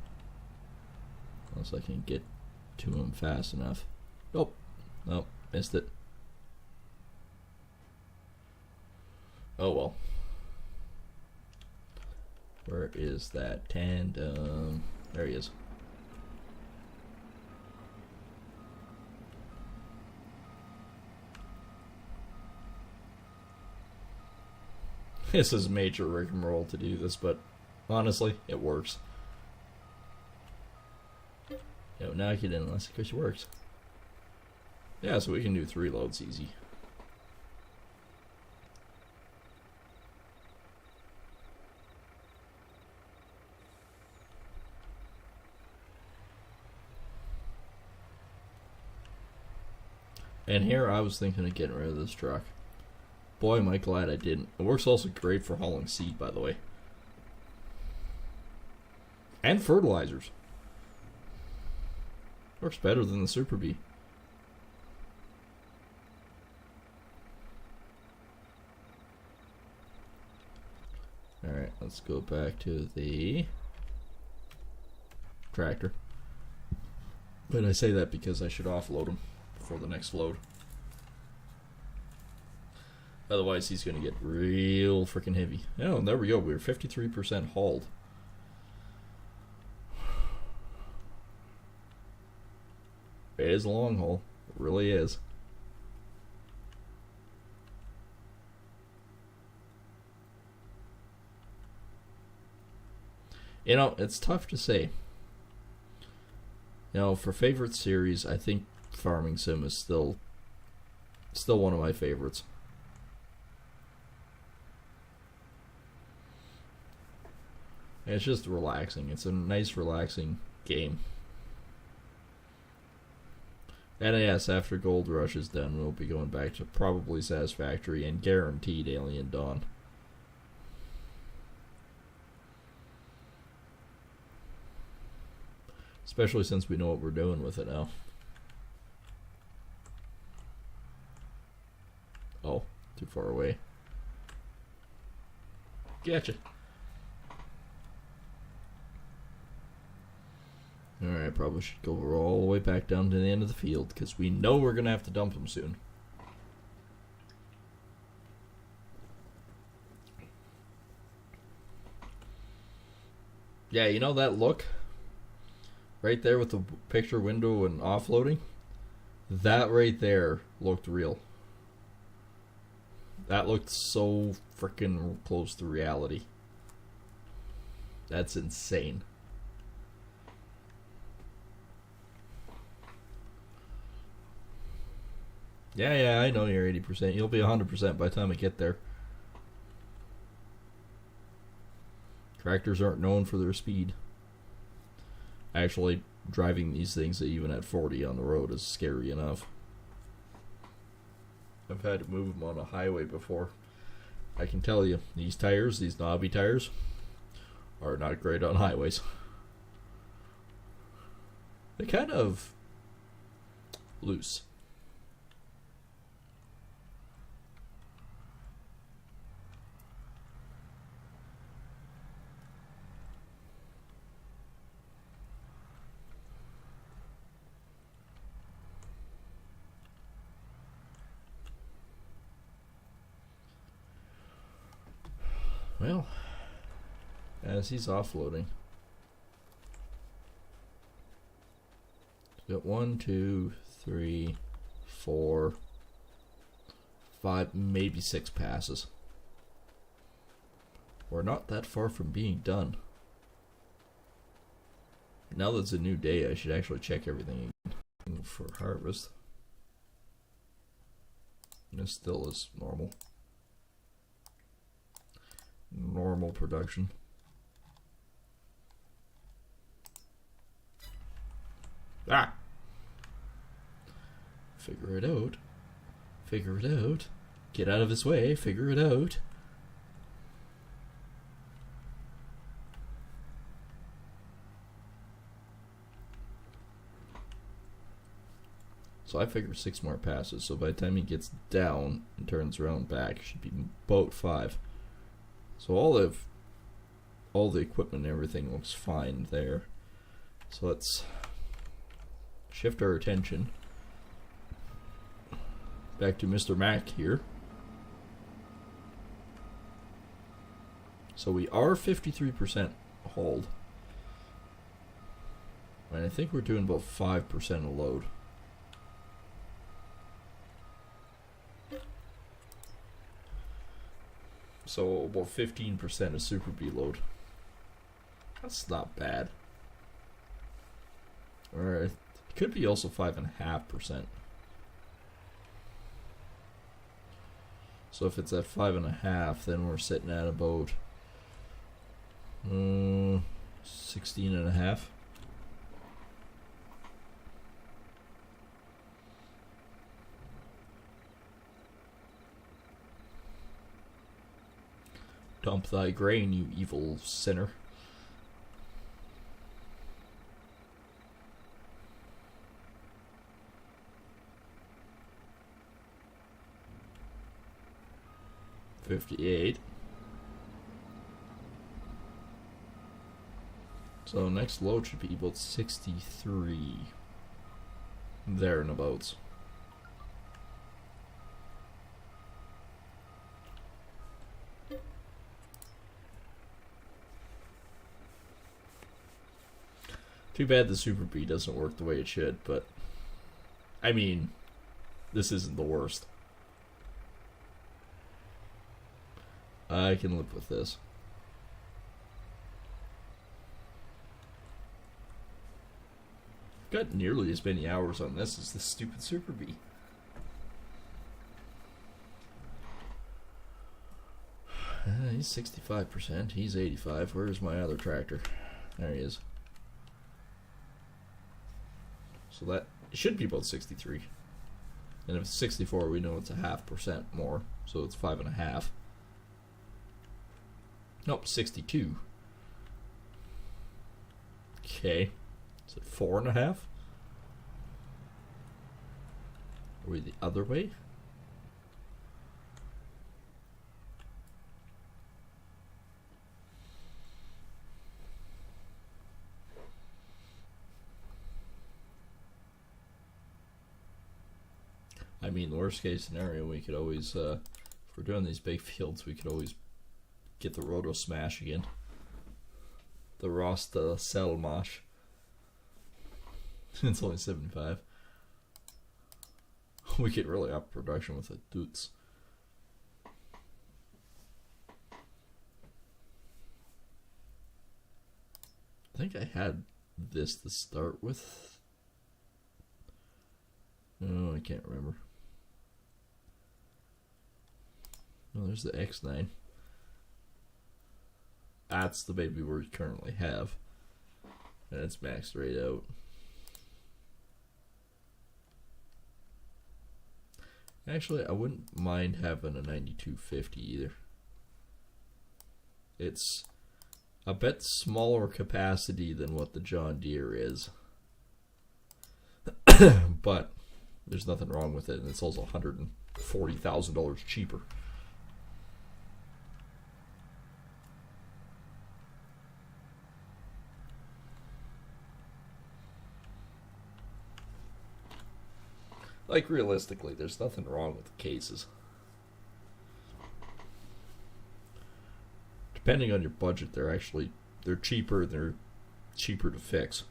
Unless I can get to him fast enough. Nope. Nope. Missed it. Oh well. Where is that tandem? There he is. This is major rigmarole to do this, but honestly, it works. Yo, now I get in unless it works. Yeah, so we can do 3 loads easy. And here I was thinking of getting rid of this truck. Boy, am I glad I didn't. It works also great for hauling seed, by the way. And fertilizers. Works better than the Super Bee. Alright, let's go back to the tractor. But I say that because I should offload him before the next load. Otherwise, he's going to get real freaking heavy. Oh, and there we go. We're 53% hauled. It is a long haul. It really is. You know, it's tough to say. You know, for favorite series, I think Farming Sim is still one of my favorites. It's just relaxing. It's a nice, relaxing game. And yes, after Gold Rush is done, we'll be going back to probably Satisfactory and guaranteed Alien Dawn. Especially since we know what we're doing with it now. Oh, too far away. Gotcha. Alright, probably should go all the way back down to the end of the field, because we know we're going to have to dump them soon. Yeah, you know that look? Right there with the picture window and offloading? That right there looked real. That looked so freaking close to reality. That's insane. Yeah, I know you're 80%. You'll be 100% by the time I get there. Tractors aren't known for their speed. Actually, driving these things even at 40 on the road is scary enough. I've had to move them on a highway before. I can tell you, these tires, these knobby tires, are not great on highways. They're kind of loose. Well, as he's offloading, got 1, 2, 3, 4, 5, maybe 6 passes. We're not that far from being done. Now that it's a new day, I should actually check everything again for harvest. And it still is normal. Normal production. Ah! Figure it out. Figure it out. Get out of his way. Figure it out. So I figure 6 more passes. So by the time he gets down and turns around back, it should be about 5. So all the equipment and everything looks fine there. So let's shift our attention back to Mr. Mac here. So we are 53% hauled. And I think we're doing about 5% of load. So about 15% of Super B load. That's not bad. Or it could be also 5.5%. So if it's at 5.5, then we're sitting at about 16.5. Dump thy grain, you evil sinner. $58. So next load should be about 63. There and abouts. Too bad the Super B doesn't work the way it should, but I mean, this isn't the worst. I can live with this. Got nearly as many hours on this as the stupid Super B. He's 65%. He's 85. Where's my other tractor? There he is. So that it should be about 63. And if it's 64, we know it's 0.5% more. So it's 5.5. Nope, 62. Okay. Is it 4.5? Are we the other way? I mean, worst case scenario, we could always, if we're doing these big fields, we could always get the Roto Smash again. The Rasta Selmash. It's only 75. We could really up production with the Doots. I think I had this to start with. Oh, I can't remember. No, there's the X9. That's the baby we currently have. And it's maxed right out. Actually, I wouldn't mind having a 9250 either. It's a bit smaller capacity than what the John Deere is. But there's nothing wrong with it, and it's also $140,000 cheaper. Like, realistically, there's nothing wrong with the cases. Depending on your budget, they're cheaper, they're cheaper to fix.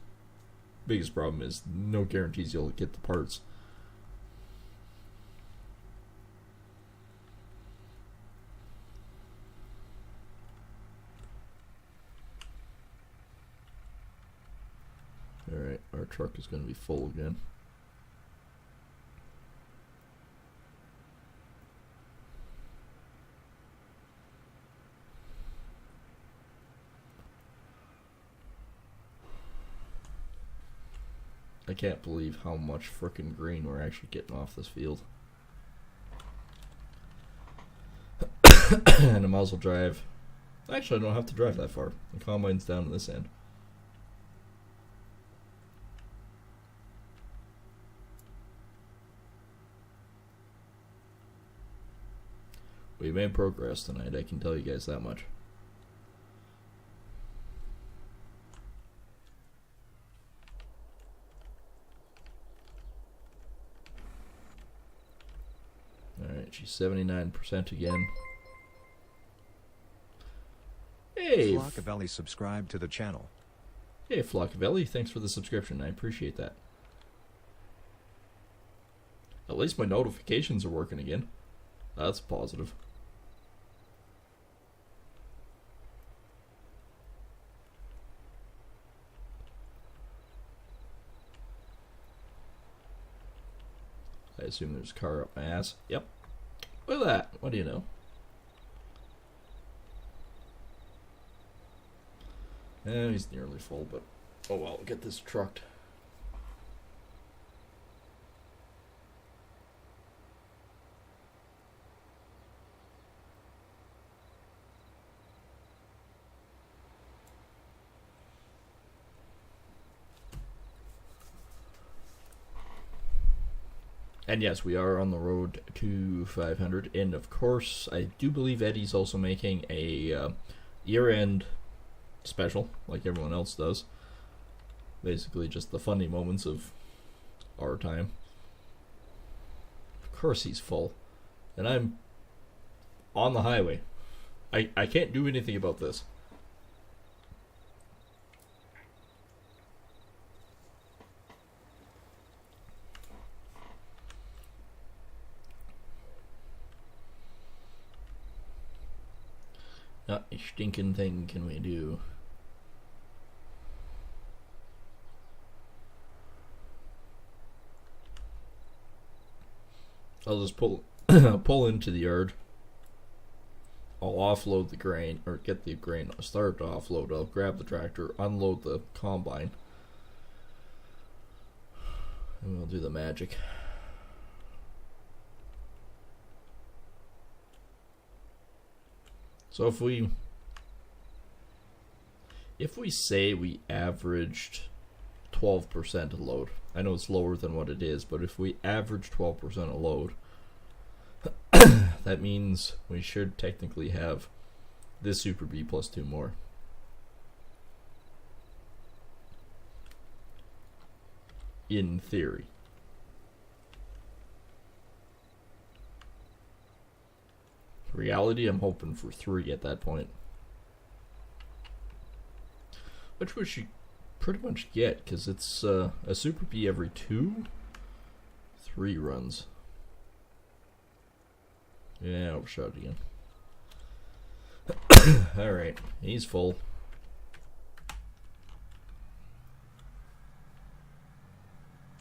Biggest problem is no guarantees you'll get the parts. Alright, our truck is going to be full again. I can't believe how much frickin' grain we're actually getting off this field. And a muzzle drive. Actually, I don't have to drive that far. The combine's down to this end. We made progress tonight, I can tell you guys that much. Alright, she's 79% again. Hey! Flockavelli subscribe to the channel. Hey, Flockavelli, thanks for the subscription. I appreciate that. At least my notifications are working again. That's positive. I assume there's a car up my ass. Yep. Look at that. What do you know? He's nearly full, but oh well, get this trucked. And yes, we are on the road to 500. And of course, I do believe Eddie's also making a year-end special, like everyone else does. Basically, just the funny moments of our time. Of course he's full. And I'm on the highway. I can't do anything about this. Not a stinking thing can we do. I'll just pull into the yard. I'll offload the grain, or get the grain started to offload. I'll grab the tractor, unload the combine, and we'll do the magic. So if we say we averaged 12% of load, I know it's lower than what it is, but if we average 12% of load, that means we should technically have this Super B plus 2 more. In theory. reality, I'm hoping for 3 at that point. Which we should pretty much get, because it's a Super P every 3 runs. Yeah, overshot again. Alright, he's full.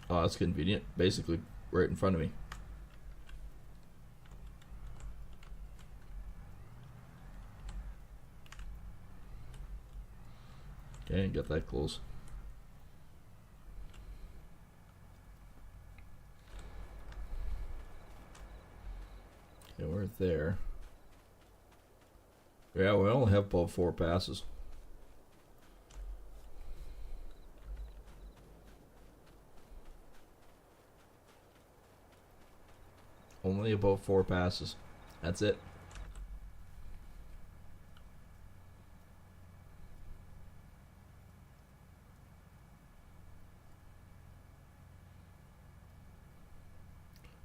Oh, that's convenient. Basically, right in front of me. Okay, got that close. Okay, we're there. Yeah, we only have about 4 passes. Only about 4 passes. That's it.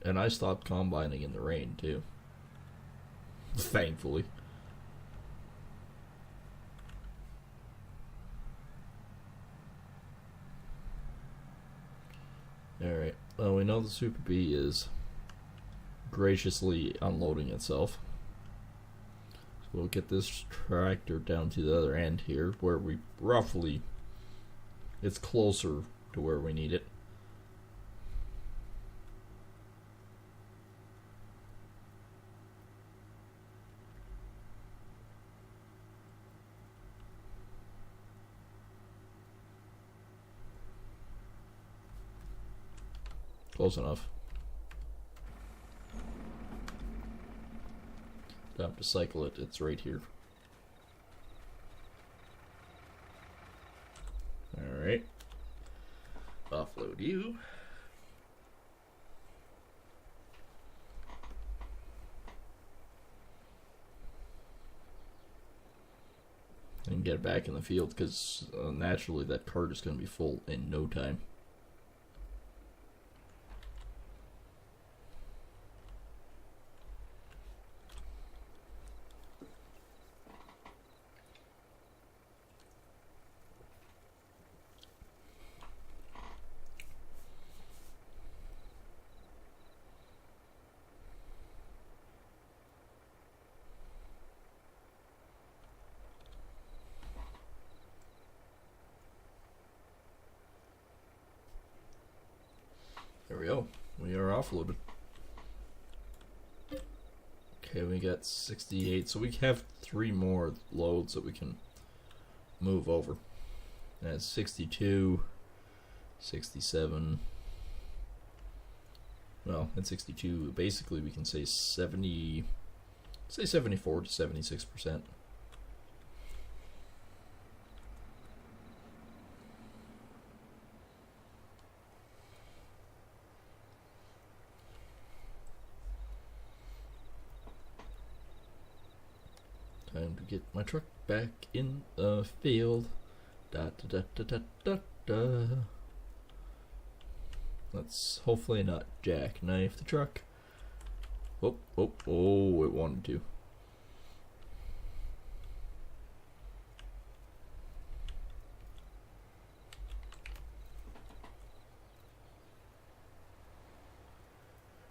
And I stopped combining in the rain too. Thankfully. Alright. Well, we know the Super B is graciously unloading itself. So we'll get this tractor down to the other end here, where we roughly, it's closer to where we need it. Close enough. Don't have to cycle it, it's right here. Alright. Offload you. And get it back in the field, because naturally that cart is going to be full in no time. There we go. We are offloaded. Okay, we got 68. So we have 3 more loads that we can move over. That's 62, 67. Well, at 62, basically we can say 70, say 74 to 76%. Time to get my truck back in the field. Da da da da da da da. Let's hopefully not jackknife the truck. Oh, oh, oh, it wanted to.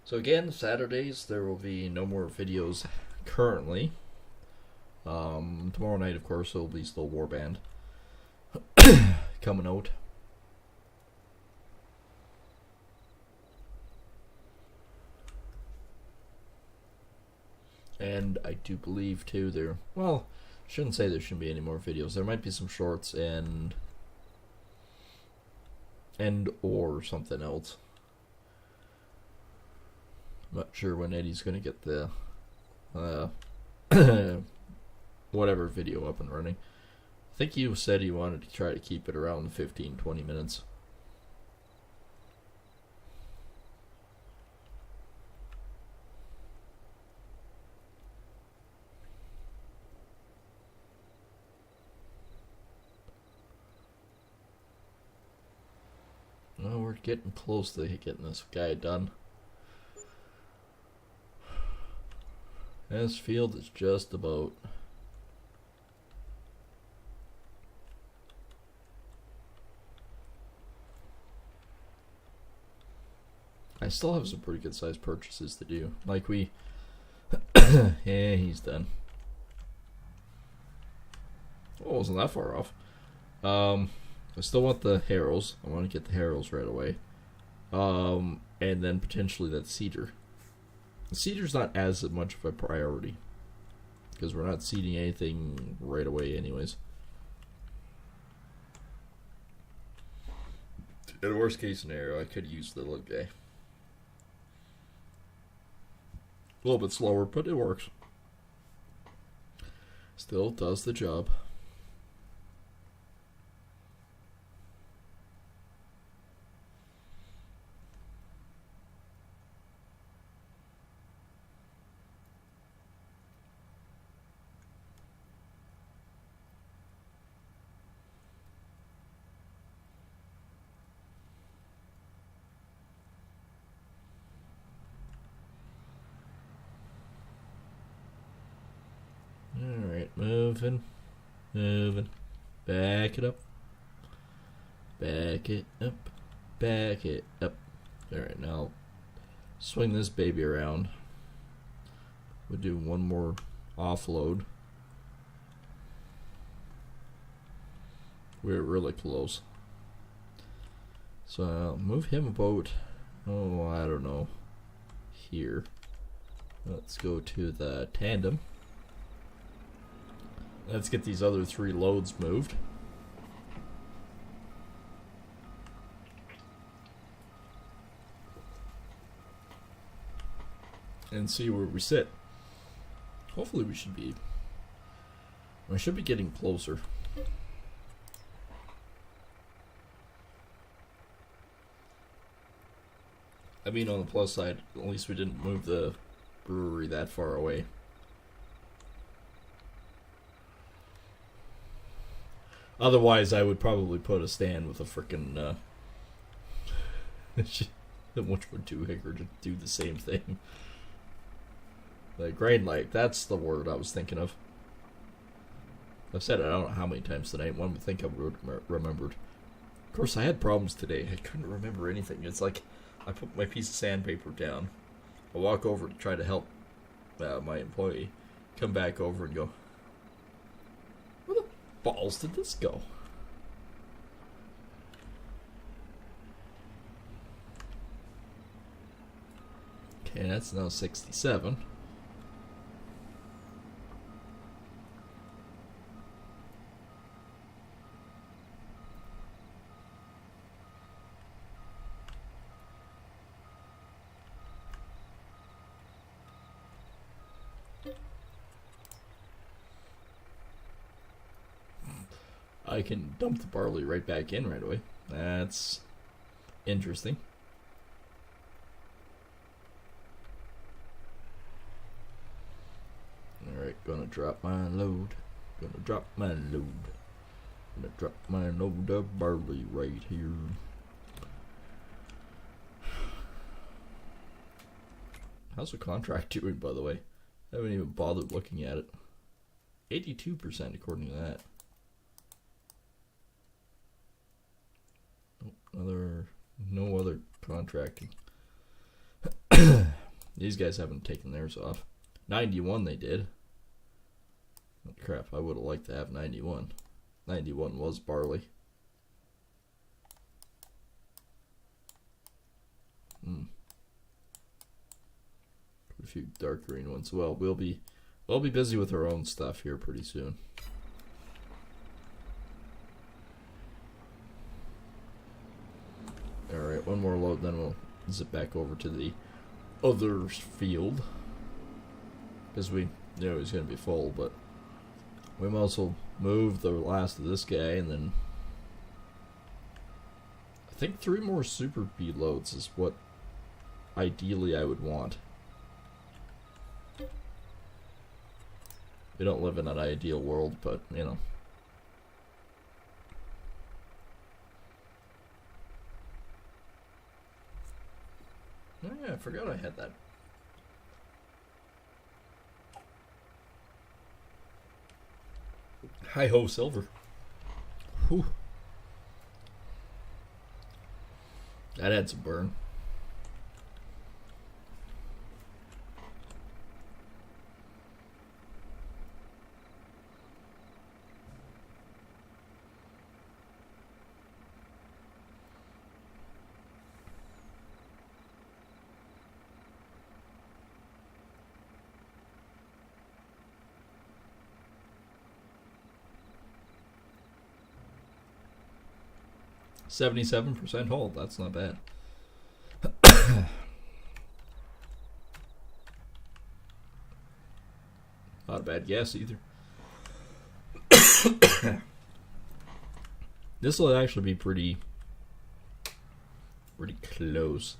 So again, Saturdays there will be no more videos currently. Tomorrow night, of course, there will be still Warband coming out. And I do believe too there, well, shouldn't say there shouldn't be any more videos. There might be some shorts and or something else. I'm not sure when Eddie's gonna get the whatever video up and running. I think he said he wanted to try to keep it around 15-20 minutes. Well, we're getting close to getting this guy done. This field is just about... I still have some pretty good sized purchases to do. Like we... yeah, he's done. Oh, wasn't that far off. I still want the harrows. I want to get the harrows right away. And then potentially that cedar. The cedar's not as much of a priority, because we're not seeding anything right away anyways. In a worst case scenario, I could use the little guy. A little bit slower, but it works. Still does the job. Alright, moving. Back it up. Back it up. Back it up. Alright, now swing this baby around. We'll do one more offload. We're really close. So I'll move him about, oh, I don't know, here. Let's go to the tandem. Let's get these other 3 loads moved. And see where we sit. Hopefully we should be getting closer. I mean, on the plus side, at least we didn't move the brewery that far away. Otherwise, I would probably put a stand with a frickin' which would do Higger to do the same thing. The grain light, that's the word I was thinking of. I've said it I don't know how many times tonight. One would think I would remembered. Of course, I had problems today. I couldn't remember anything. It's like I put my piece of sandpaper down. I walk over to try to help my employee. Come back over and go, where the balls did this go? Okay, that's now 67. I can dump the barley right back in right away. That's interesting. Alright, gonna drop my load. Gonna drop my load of barley right here. How's the contract doing, by the way? I haven't even bothered looking at it. 82% according to that. No other contracting. These guys haven't taken theirs off. 91 they did. Oh, crap, I would have liked to have 91. 91 was barley. A few dark green ones. Well, we'll be busy with our own stuff here pretty soon. Alright, one more load, then we'll zip back over to the other field. Because we knew it was going to be full, but we might also move the last of this guy, and then I think 3 more super B loads is what ideally I would want. We don't live in an ideal world, but, you know. Oh yeah, I forgot I had that. Hi ho, silver. Whew. That had some burn. %77 hold. That's not bad. Not a bad guess either. This will actually be pretty close.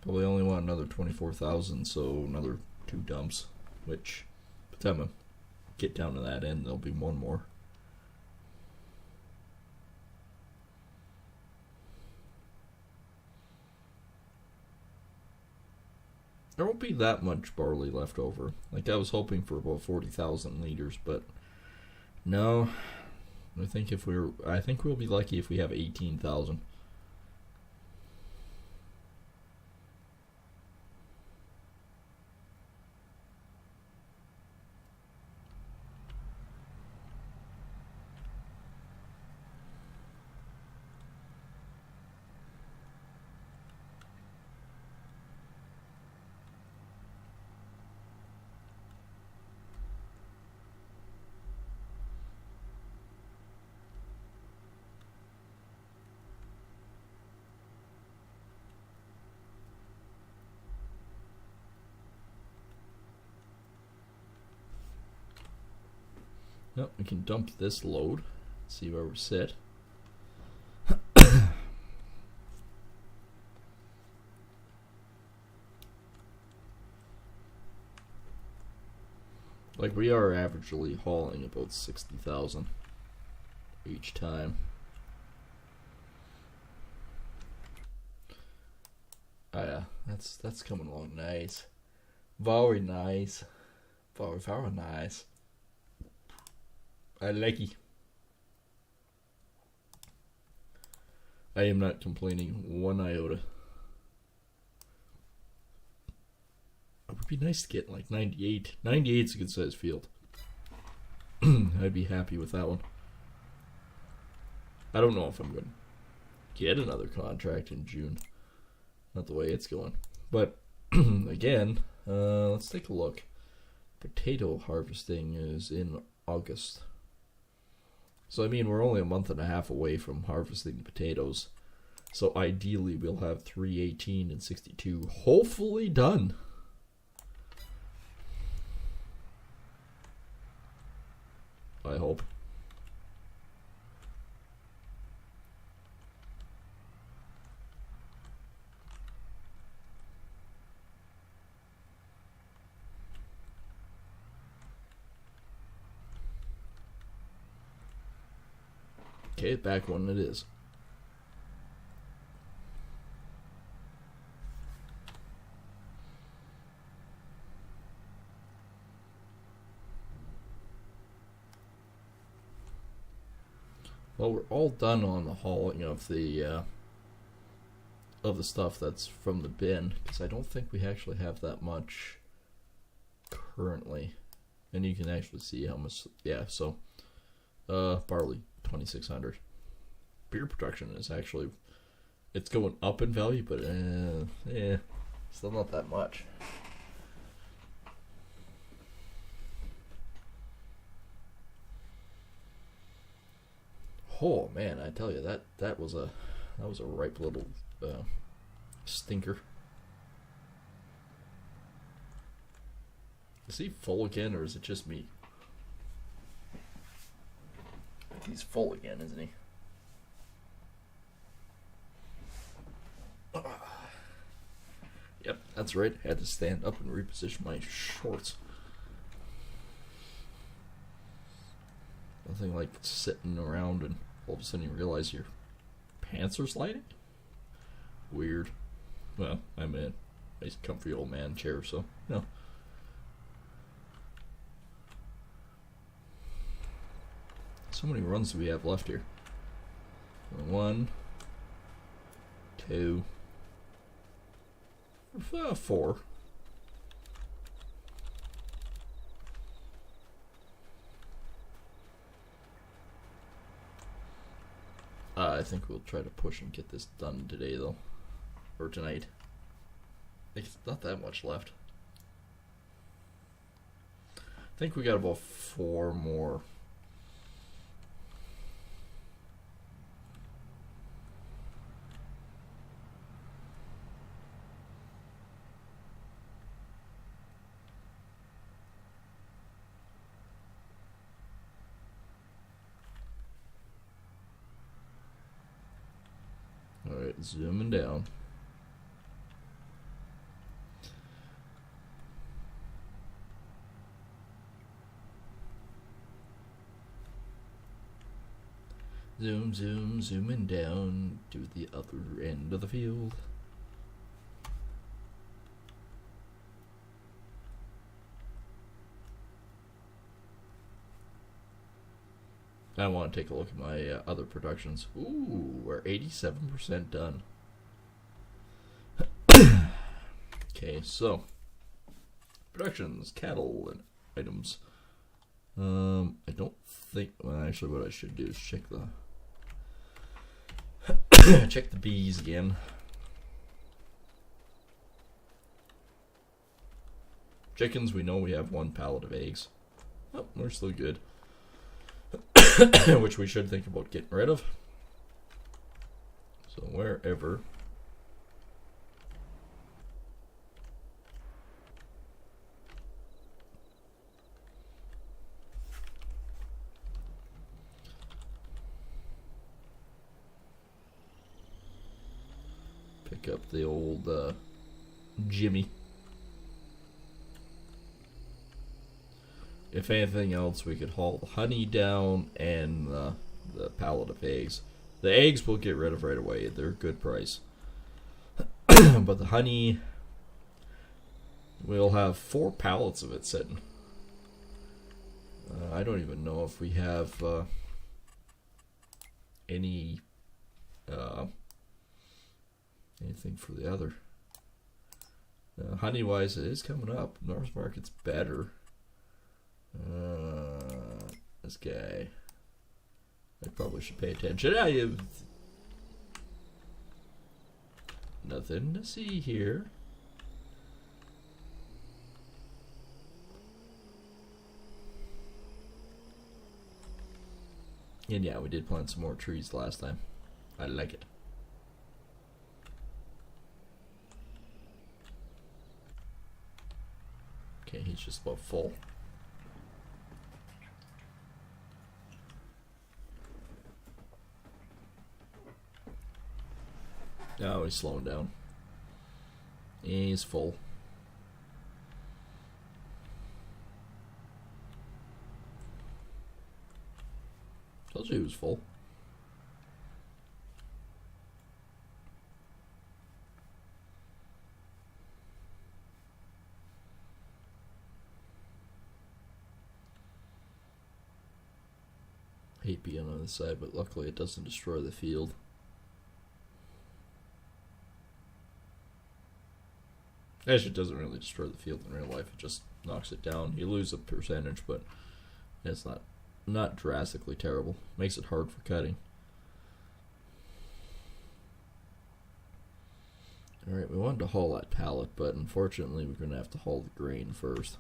Probably only want another 24,000, so another 2 dumps. Which, by the time I get down to that end, there'll be one more. There won't be that much barley left over. Like, I was hoping for about 40,000 liters, but no. I think we'll be lucky if we have 18,000. Yep, we can dump this load. See where we sit. Like, we are averagely hauling about 60,000 each time. Oh yeah, that's coming along nice. Very nice. Very nice. I like it. I am not complaining one iota. It would be nice to get like 98. 98 is a good sized field. I'd be happy with that one. I don't know if I'm going to get another contract in June. Not the way it's going. But again, let's take a look. Potato harvesting is in August. So, I mean, we're only a month and a half away from harvesting the potatoes. So, ideally, we'll have 318 and 62 hopefully done. I hope. Okay, back one it is. Well, we're all done on the hauling of the stuff that's from the bin, because I don't think we actually have that much currently. And you can actually see how much, yeah, so barley 2,600. Beer production is actually, it's going up in value, but still not that much. Oh man, I tell you, that was a ripe little stinker. Is he full again, or is it just me? He's full again, isn't he? Yep, that's right. I had to stand up and reposition my shorts. Nothing like sitting around and all of a sudden you realize your pants are sliding. Weird. Well, I'm in a nice comfy old man chair, so no. So many runs do we have left here? 1, 2, 4. I think we'll try to push and get this done today, though. Or tonight. It's not that much left. I think we got about 4 more. Alright, zooming down. Zooming down to the other end of the field. I want to take a look at my other productions. Ooh, we're 87% done. Okay, so productions, cattle, and items. I don't think. Well, actually, what I should do is check the check the bees again. Chickens, we know we have 1 pallet of eggs. Oh, we're still good. Which we should think about getting rid of. So wherever. Pick up the old Jimmy. If anything else, we could haul the honey down and the pallet of eggs. The eggs we'll get rid of right away. They're a good price. But the honey, we'll have 4 pallets of it sitting. I don't even know if we have any anything for the other. Honey wise, it is coming up. North Market's better. This guy, I probably should pay attention. I have nothing to see here. And yeah, we did plant some more trees last time. I like it. Okay, he's just about full. Oh, he's slowing down. He's full. Told you he was full. Hate being on the side, but luckily it doesn't destroy the field. Actually, it doesn't really destroy the field in real life. It just knocks it down. You lose a percentage, but it's not drastically terrible. Makes it hard for cutting. Alright, we wanted to haul that pallet, but unfortunately we're going to have to haul the grain first.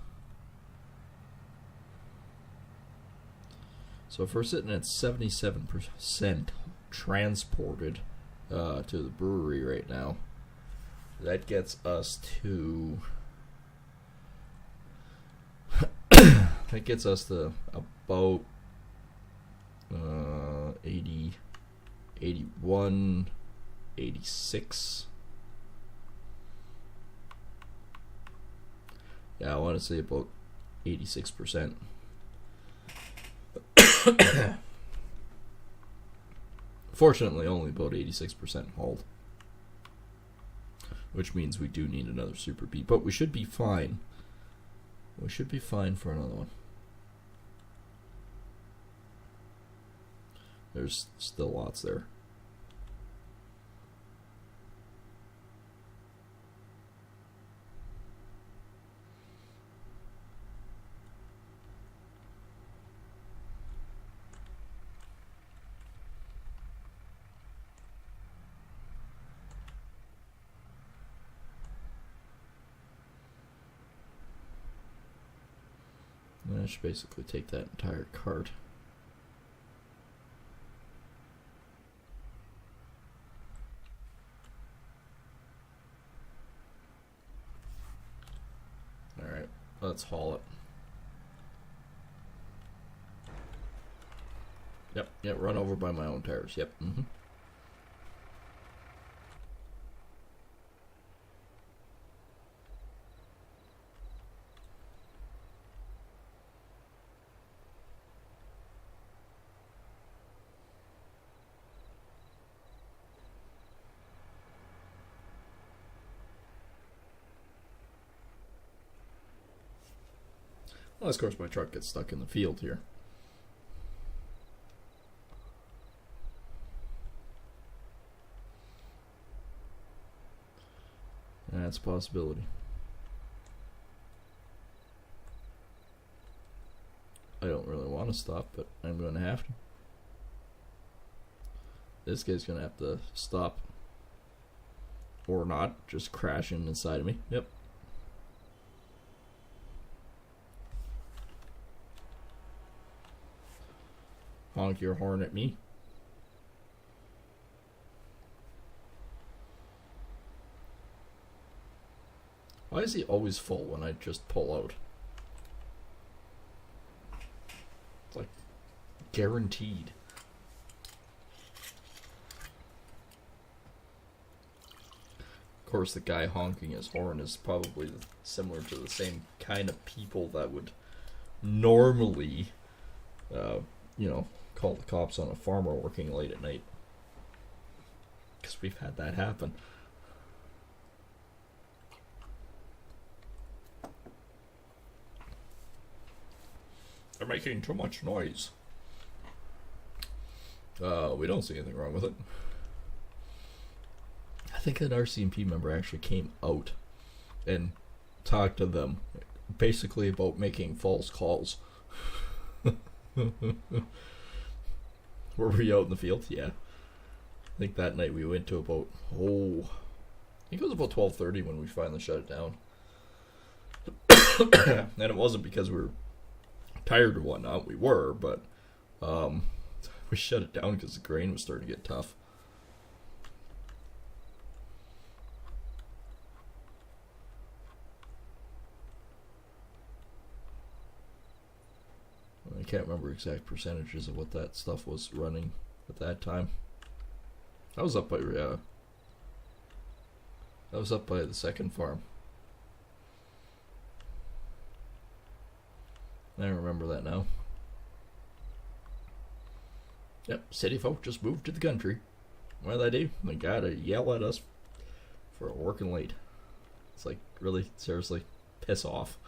So if we're sitting at 77% transported to the brewery right now, that gets us to about 80, 81, 86. Yeah, I want to say about 86%. Fortunately, only about 86% hauled. Which means we do need another Super Bee. But we should be fine. We should be fine for another one. There's still lots there. I should basically take that entire cart. Alright, let's haul it. Yep, run over by my own tires. Yep, Well, of course, my truck gets stuck in the field here. That's a possibility. I don't really want to stop, but I'm going to have to. This guy's going to have to stop. Or not, just crashing inside of me. Yep. Honk your horn at me. Why is he always full when I just pull out? It's like guaranteed. Of course, the guy honking his horn is probably similar to the same kind of people that would normally, call the cops on a farmer working late at night. Because we've had that happen. They're making too much noise. We don't see anything wrong with it. I think an RCMP member actually came out and talked to them basically about making false calls. Were we out in the field? Yeah. I think that night we went to about, I think it was about 12:30 when we finally shut it down. And it wasn't because we were tired or whatnot. We were, but we shut it down because the grain was starting to get tough. I can't remember exact percentages of what that stuff was running at that time. I was up by the second farm. I remember that now. Yep, city folk just moved to the country. What do they do? They gotta yell at us for working late. It's like, really, seriously, piss off.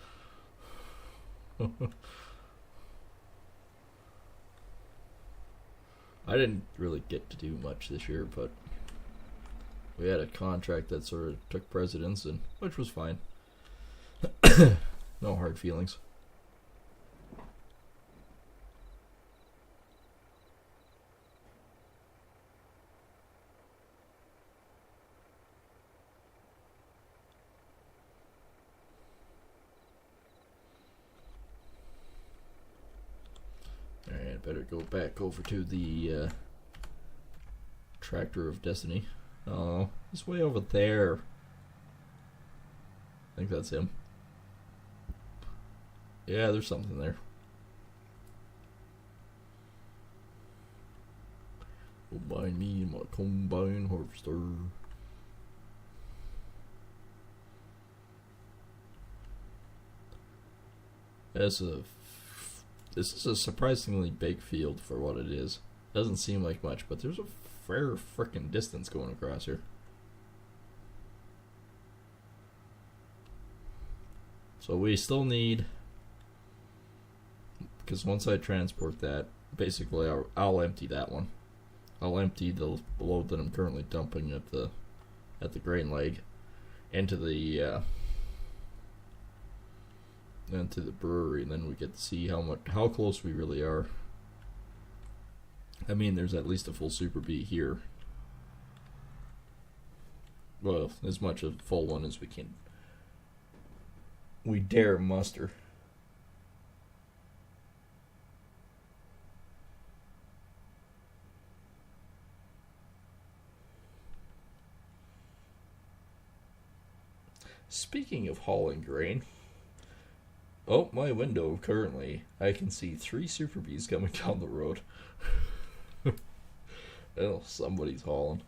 I didn't really get to do much this year, but we had a contract that sort of took precedence, and which was fine. No hard feelings. Alright, better go back over to the Tractor of Destiny. Oh, it's way over there. I think that's him. Yeah, there's something there. Combine me and my combine harvester. This is a surprisingly big field for what it is. Doesn't seem like much, but there's a fair frickin' distance going across here. So we still need, because once I transport that, basically I'll empty that one. I'll empty the load that I'm currently dumping at the grain leg into the brewery, and then we get to see how close we really are. I mean, there's at least a full Super B here. Well, as much a full one as we dare muster. Speaking of hauling grain, oh, my window currently, I can see 3 Super Bs coming down the road. Oh, somebody's hauling.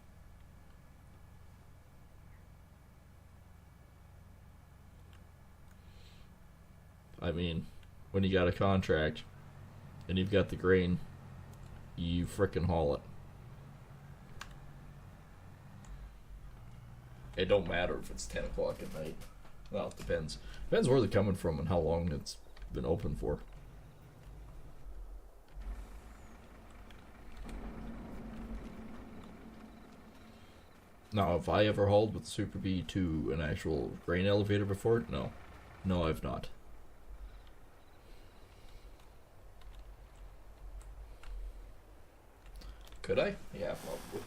I mean, when you got a contract and you've got the grain, you frickin' haul it. It don't matter if it's 10 o'clock at night. Well, it depends. Depends where they're coming from and how long it's been open for. Now, have I ever hauled with Super B to an actual grain elevator before? No. No, I've not. Could I? Yeah, probably.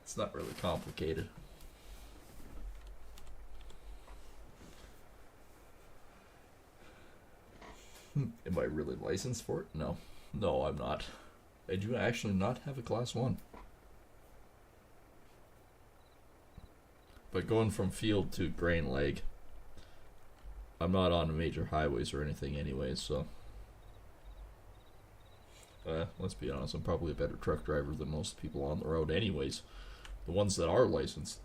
It's not really complicated. Am I really licensed for it? No. No, I'm not. I do actually not have a Class 1. But going from field to grain leg, I'm not on major highways or anything anyways, so... let's be honest, I'm probably a better truck driver than most people on the road anyways. The ones that are licensed.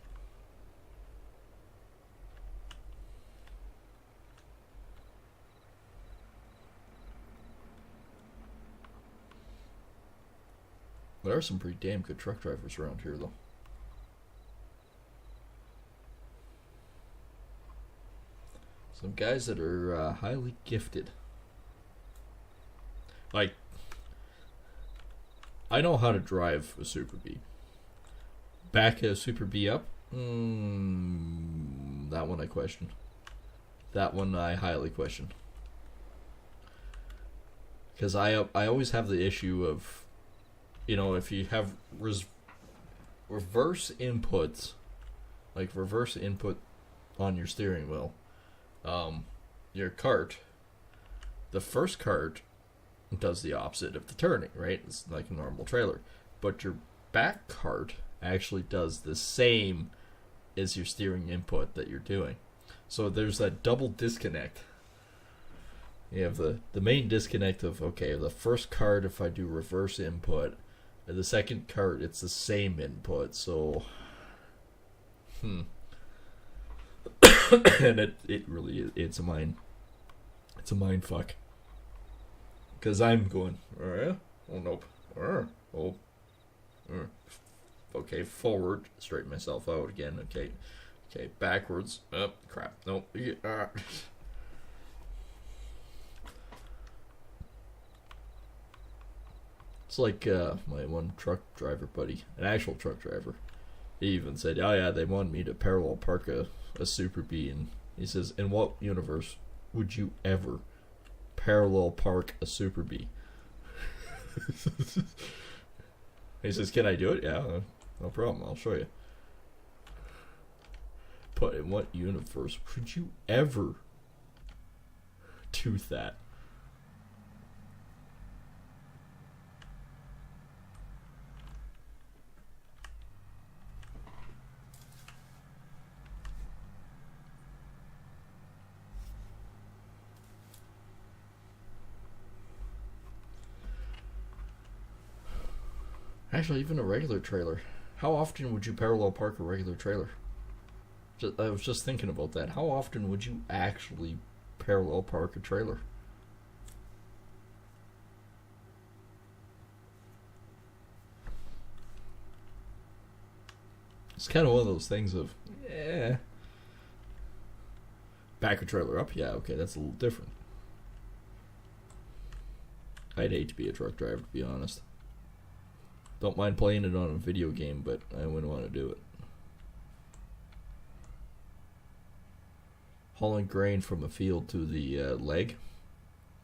There are some pretty damn good truck drivers around here, though. Some guys that are highly gifted. Like, I know how to drive a Super B. Back a Super B up? That one I question. That one I highly question. Because I always have the issue of, you know, if you have reverse inputs, like reverse input on your steering wheel, your cart, the first cart does the opposite of the turning, right? It's like a normal trailer. But your back cart actually does the same as your steering input that you're doing. So there's that double disconnect. You have the main disconnect of, okay, the first cart, if I do reverse input, and the second cart, it's the same input, so... and it really, it's a mind fuck. Because I'm going, oh nope, okay, forward, straighten myself out again, okay, backwards, crap, nope, It's like my one truck driver buddy, an actual truck driver. He even said, oh yeah, they wanted me to parallel park a Super B, and he says, in what universe would you ever parallel park a Super B? He says, can I do it? Yeah, no problem, I'll show you. But in what universe would you ever do that? Actually, even a regular trailer. How often would you parallel park a regular trailer? I was just thinking about that. How often would you actually parallel park a trailer? It's kind of one of those things of, yeah. Back a trailer up? Yeah, okay, that's a little different. I'd hate to be a truck driver, to be honest. Don't mind playing it on a video game, but I wouldn't want to do it. Hauling grain from a field to the leg.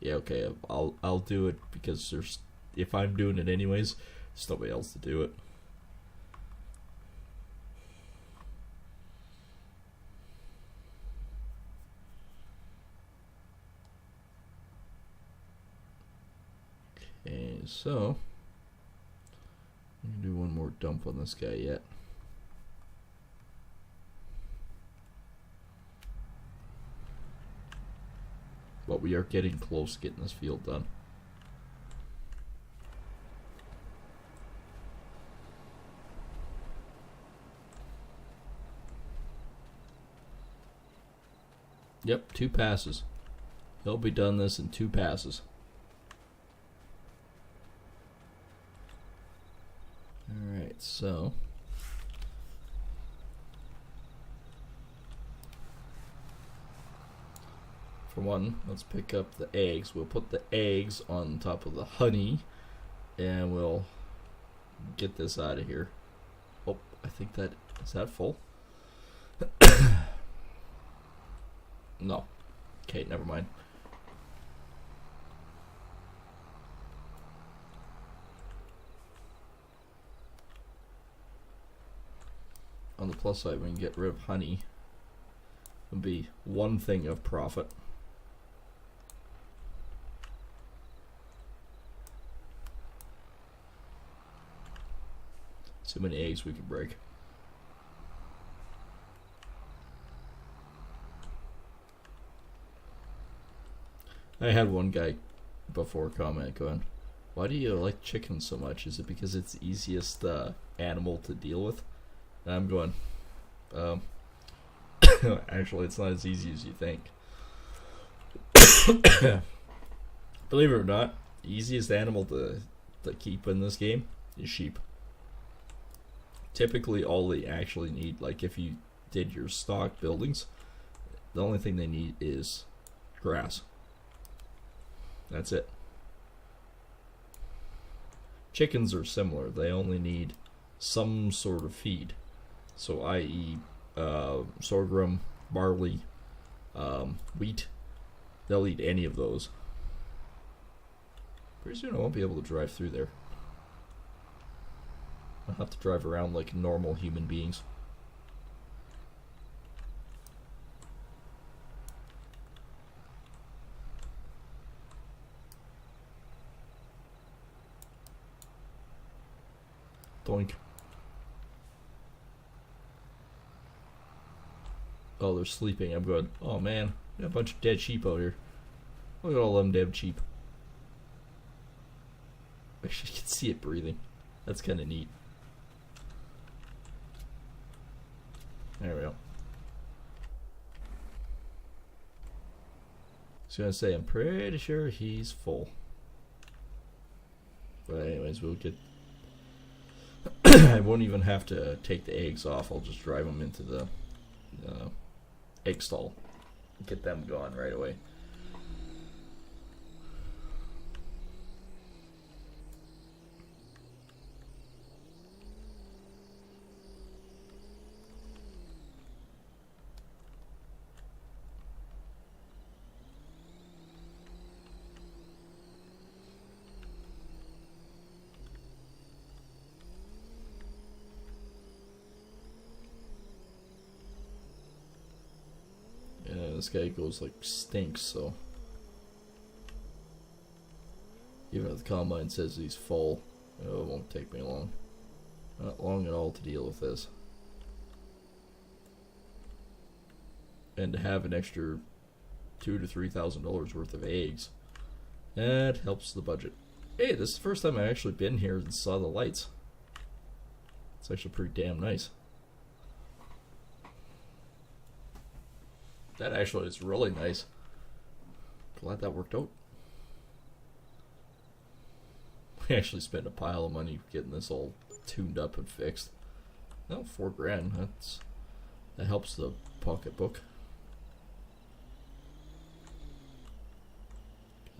Yeah, okay, I'll do it because if I'm doing it anyways, there's nobody else to do it. Okay, so I'm gonna do one more dump on this guy yet. But we are getting close to getting this field done. Yep, 2 passes. He'll be done this in 2 passes. Alright, so for one, let's pick up the eggs. We'll put the eggs on top of the honey, and we'll get this out of here. Oh, I think that is that full? No. Okay, never mind. On the plus side, we can get rid of honey. It'll be one thing of profit. See how many eggs we can break. I had one guy before comment going, "Why do you like chicken so much? Is it because it's the easiest animal to deal with?" And I'm going, actually, it's not as easy as you think. Believe it or not, the easiest animal to keep in this game is sheep. Typically, all they actually need, like if you did your stock buildings, the only thing they need is grass. That's it. Chickens are similar. They only need some sort of feed. So, i.e., sorghum, barley, wheat. They'll eat any of those. Pretty soon I won't be able to drive through there. I'll have to drive around like normal human beings. Doink. Oh, they're sleeping. I'm going, oh man, got a bunch of dead sheep out here. Look at all them dead sheep. Actually, you can see it breathing. That's kind of neat. There we go. I was gonna say, I'm pretty sure he's full. But anyways, we'll get... I won't even have to take the eggs off. I'll just drive them into the egg stall. Get them gone right away. This guy goes like stinks, so even if the combine says he's full, it won't take me long. Not long at all to deal with this. And to have an extra $2,000 to $3,000 worth of eggs, that helps the budget. Hey, this is the first time I've actually been here and saw the lights. It's actually pretty damn nice. That actually is really nice. Glad that worked out. We actually spent a pile of money getting this all tuned up and fixed. Oh, $4,000. That helps the pocketbook.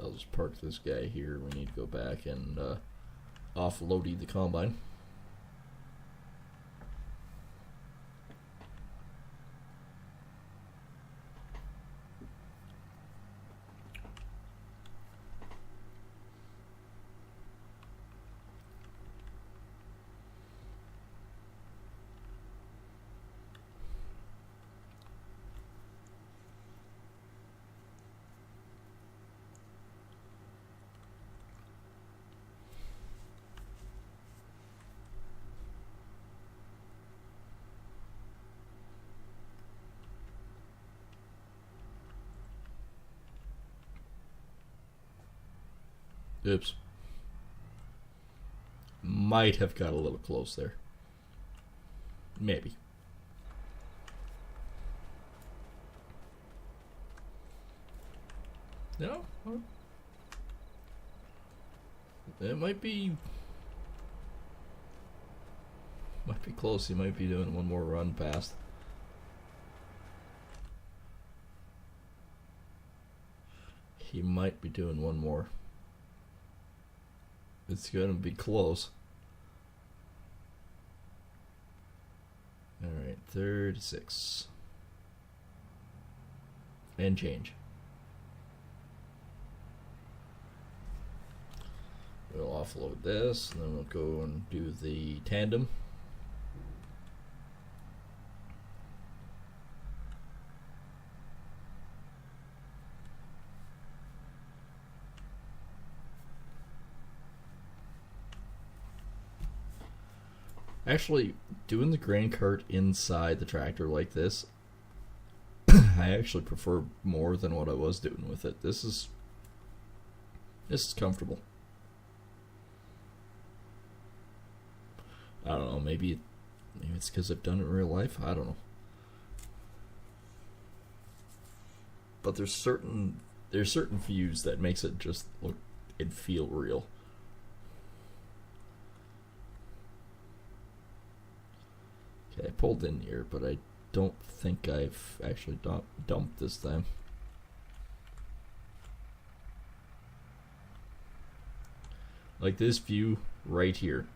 I'll just park this guy here. We need to go back and offload the combine. Oops. Might have got a little close there. Maybe. No? It might be close. He might be doing one more run past. He might be doing one more. It's gonna be close. Alright, 36. And change. We'll offload this, and then we'll go and do the tandem. Actually, doing the grain cart inside the tractor like this, I actually prefer more than what I was doing with it. This is comfortable. I don't know, maybe it's because I've done it in real life. I don't know. But there's certain views that makes it just look and feel real. Okay, I pulled in here, but I don't think I've actually dumped this time. Like this view right here.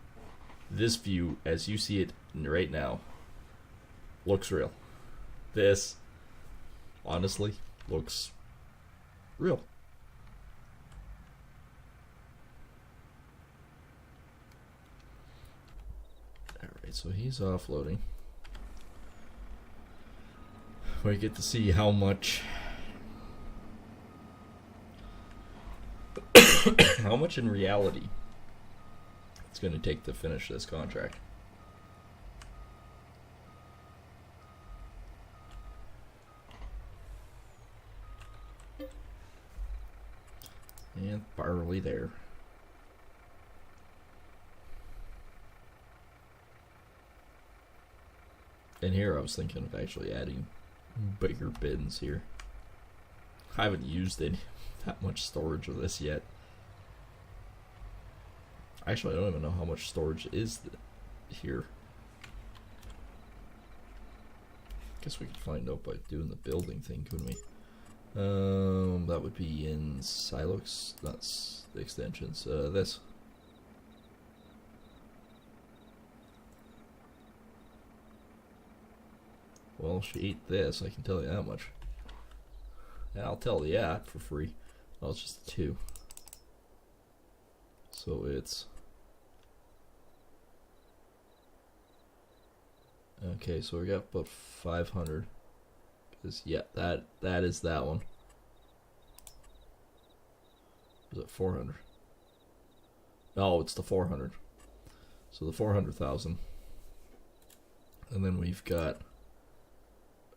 This view, as you see it right now, looks real. This, honestly, looks real. Alright, so he's offloading. We get to see how much in reality it's going to take to finish this contract. And barley there. And here I was thinking of actually adding bigger bins here. I haven't used that much storage of this yet. Actually, I don't even know how much storage is here. Guess we could find out by doing the building thing, couldn't we? That would be in silos, not the extensions. This. Well, she ate this, I can tell you that much. And I'll tell you that for free. Well, it's just 2. So it's... Okay, so we got about 500. Cause yeah, that is that one. Is it 400? No, it's the 400. So the 400,000. And then we've got...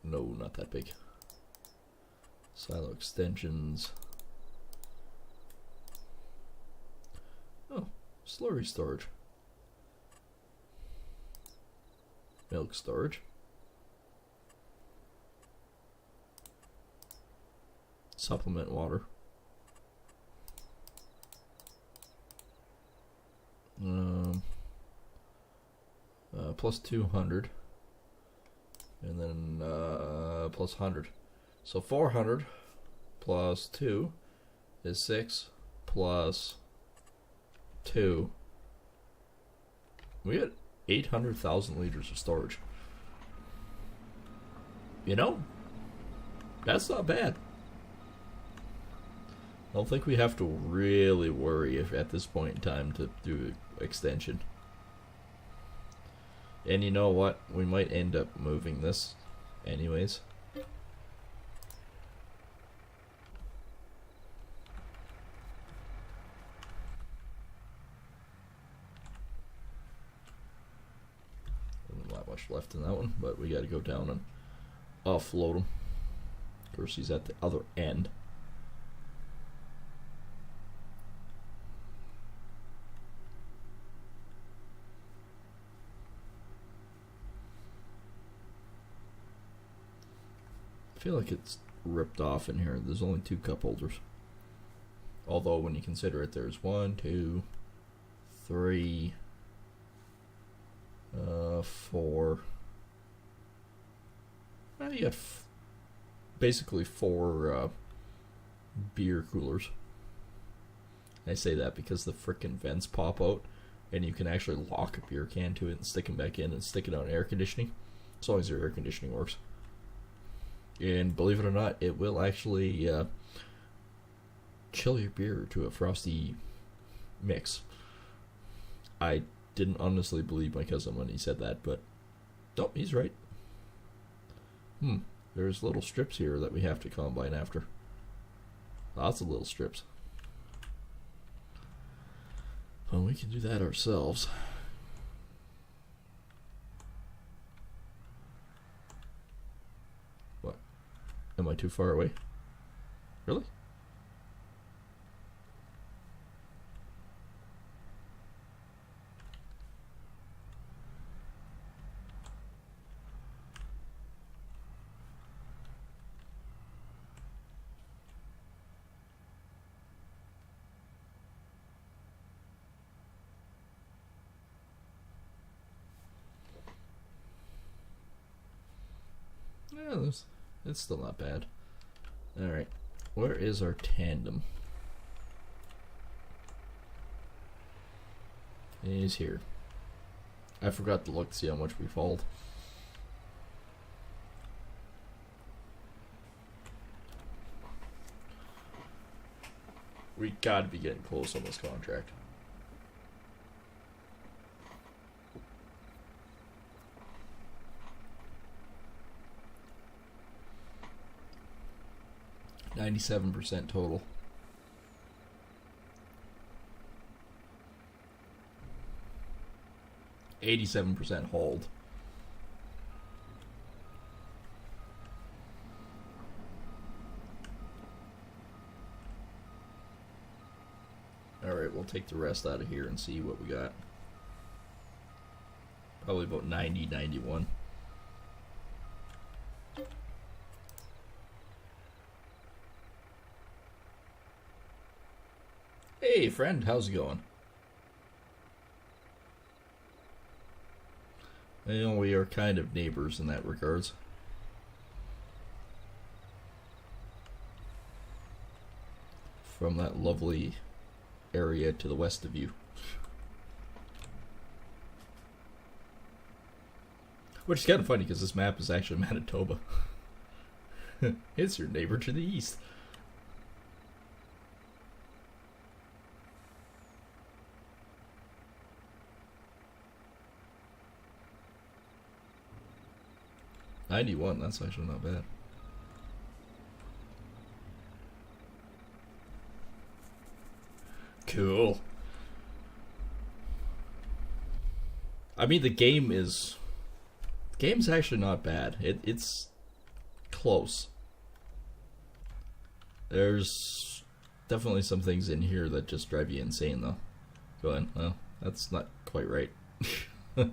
No, not that big. Silo extensions. Oh, slurry storage. Milk storage. Supplement water. plus 200. And then plus 100. So 400 plus 2 is 6 plus 2. We got 800,000 liters of storage. You know, that's not bad. I don't think we have to really worry if at this point in time to do extension. And you know what? We might end up moving this anyways. Not much left in that one, but we got to go down and offload him. Of course, he's at the other end. I feel like it's ripped off in here. There's only 2 cup holders. Although, when you consider it, there's 1, 2, 3, 4. You got basically 4 beer coolers. I say that because the frickin' vents pop out, and you can actually lock a beer can to it and stick them back in and stick it on air conditioning, as long as your air conditioning works. And believe it or not, it will actually chill your beer to a frosty mix. I didn't honestly believe my cousin when he said that, but nope, he's right. There's little strips here that we have to combine after. Lots of little strips. Well, we can do that ourselves. What? Am I too far away? Really? Yeah, it's still not bad. Alright, where is our tandem? He's here. I forgot to look to see how much we've hauled. We gotta be getting close on this contract. %97 total. %87 hold. Alright, we'll take the rest out of here and see what we got. Probably about 90, 91. Hey friend, how's it going? You know, we are kind of neighbors in that regards. From that lovely area to the west of you. Which is kind of funny because this map is actually Manitoba. It's your neighbor to the east. $91, that's actually not bad. Cool. I mean, the game's actually not bad. It's close. There's definitely some things in here that just drive you insane, though. Go ahead. Well, that's not quite right. It'd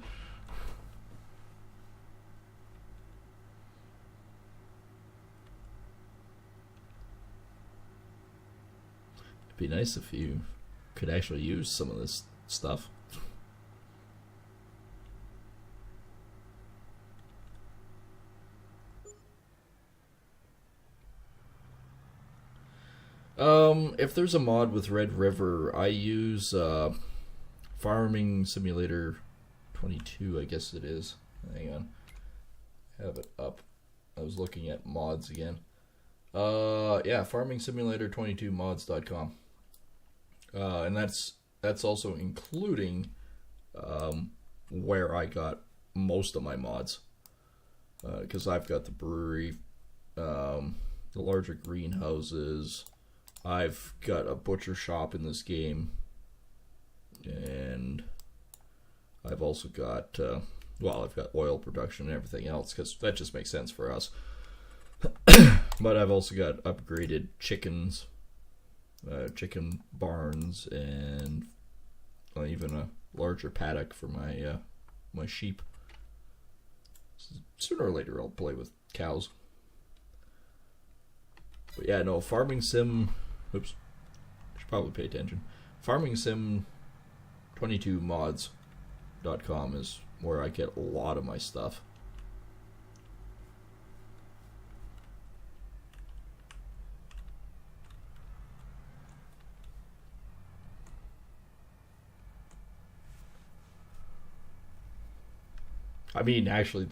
be nice if you could actually use some of this stuff. If there's a mod with Red River, I use Farming Simulator 22, I guess it is. Hang on. Have it up. I was looking at mods again. Yeah, Farming Simulator 22 mods.com. And that's also including where I got most of my mods. Because I've got the brewery, the larger greenhouses. I've got a butcher shop in this game, and I've also got, I've got oil production and everything else, because that just makes sense for us. But I've also got upgraded chickens, chicken barns, and even a larger paddock for my my sheep. Sooner or later I'll play with cows. But yeah, no, Farming Sim... Oops. Should probably pay attention. Farming Sim 22 mods.com is where I get a lot of my stuff. I mean, actually,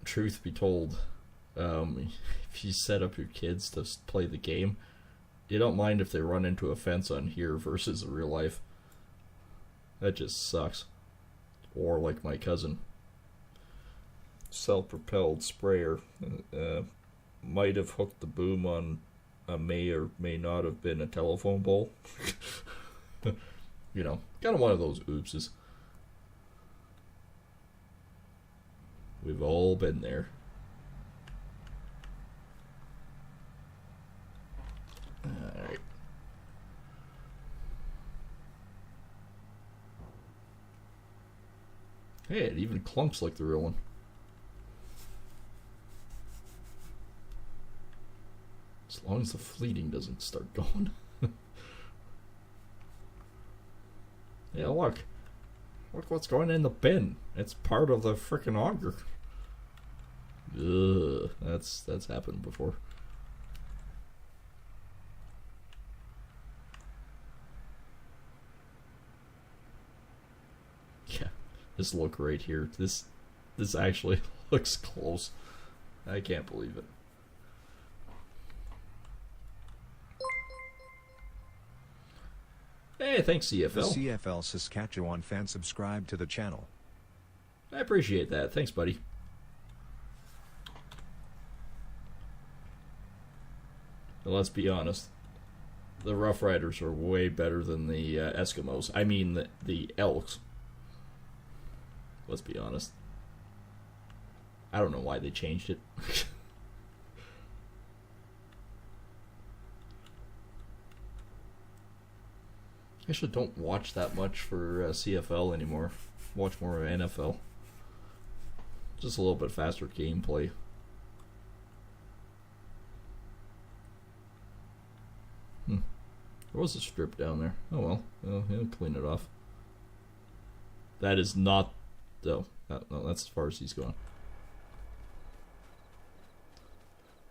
truth be told, if you set up your kids to play the game, you don't mind if they run into a fence on here versus real life. That just sucks. Or like my cousin, self-propelled sprayer, might have hooked the boom on a may or may not have been a telephone pole. You know, kind of one of those oopses. We've all been there. Alright. Hey, it even clunks like the real one. As long as the fleeting doesn't start going. Yeah, look. Look what's going in the bin. It's part of the frickin' auger. Ugh, that's happened before. Yeah, this look right here. This actually looks close. I can't believe it. Hey, thanks, CFL. The CFL Saskatchewan fan subscribed to the channel. I appreciate that. Thanks, buddy. But let's be honest. The Rough Riders are way better than the Eskimos. I mean, the Elks. Let's be honest. I don't know why they changed it. I actually don't watch that much for CFL anymore. Watch more of NFL. Just a little bit faster gameplay. There was a strip down there. Oh well, he'll clean it off. That is not... No, that's as far as he's going.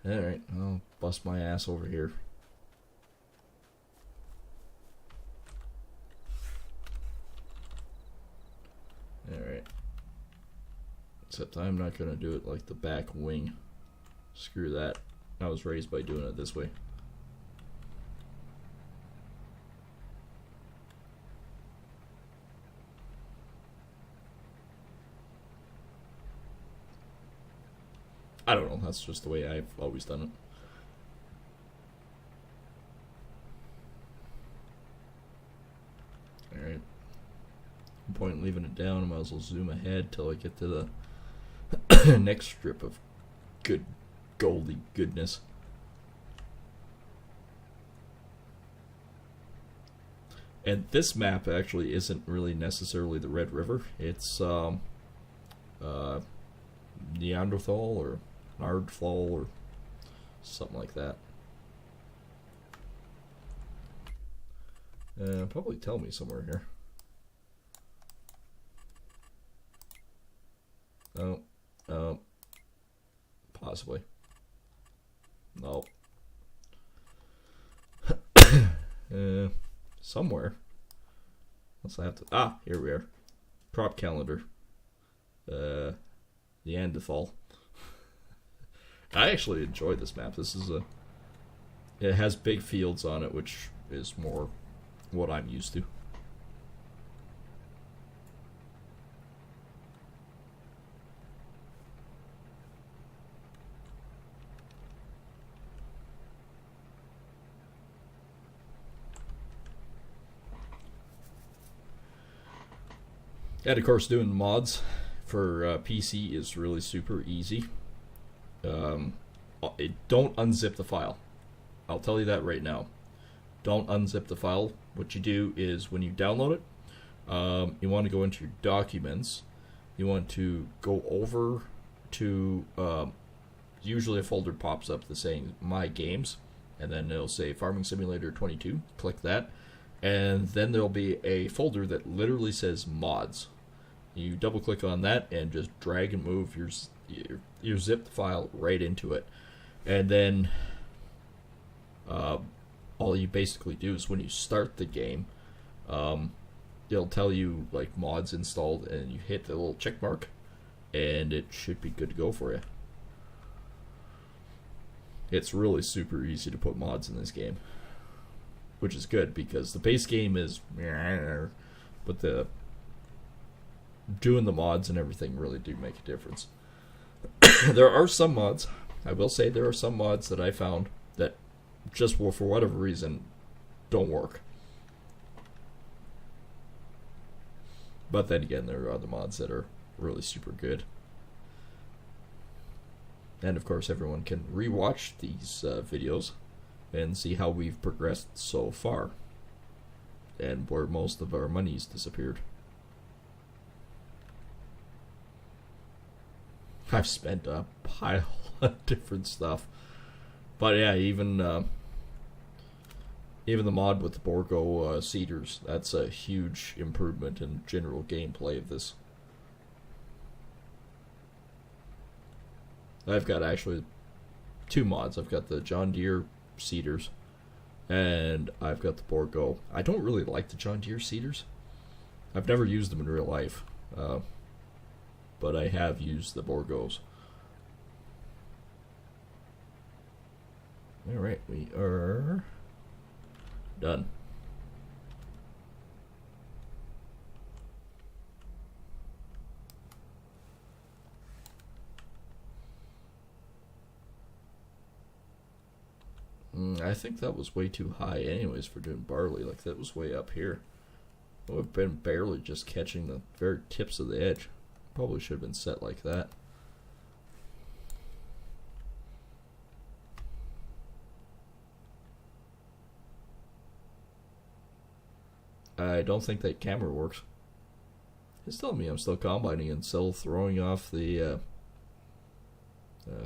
Alright, I'll bust my ass over here. Alright. Except I'm not going to do it like the back wing. Screw that. I was raised by doing it this way. I don't know, that's just the way I've always done it. Alright. No point in leaving it down, I might as well zoom ahead till I get to the next strip of good goldy goodness. And this map actually isn't really necessarily the Red River. It's Neanderthal or Nardfall or something like that. Probably tell me somewhere here. Oh, possibly. Nope. somewhere. Unless I have to. Ah, here we are. Prop calendar. The Neanderthal. I actually enjoy this map. This is it has big fields on it, which is more what I'm used to. And of course, doing mods for PC is really super easy. Don't unzip the file. I'll tell you that right now. Don't unzip the file. What you do is when you download it, you want to go into your documents. You want to go over to usually a folder pops up that's saying My Games, and then it'll say Farming Simulator 22. Click that, and then there'll be a folder that literally says Mods. You double click on that and just drag and move your zipped file right into it. And then all you basically do is when you start the game, it'll tell you like mods installed, and you hit the little check mark, and it should be good to go for you. It's really super easy to put mods in this game, which is good because the base game is, but the doing the mods and everything really do make a difference. There are some mods, I will say there are some mods that I found that just for whatever reason don't work. But then again, there are other mods that are really super good. And of course, everyone can rewatch these videos and see how we've progressed so far and where most of our money's disappeared. I've spent a pile of different stuff, but yeah, even the mod with the Borgo cedars, that's a huge improvement in general gameplay of this. I've got actually two mods. I've got the John Deere cedars, and I've got the Borgo. I don't really like the John Deere cedars. I've never used them in real life. But I have used the Borgos. Alright, we are done. I think that was way too high anyways for doing barley. Like, that was way up here. I've been barely just catching the very tips of the edge. Probably should have been set like that. I don't think that camera works. It's telling me I'm still combining and still throwing off the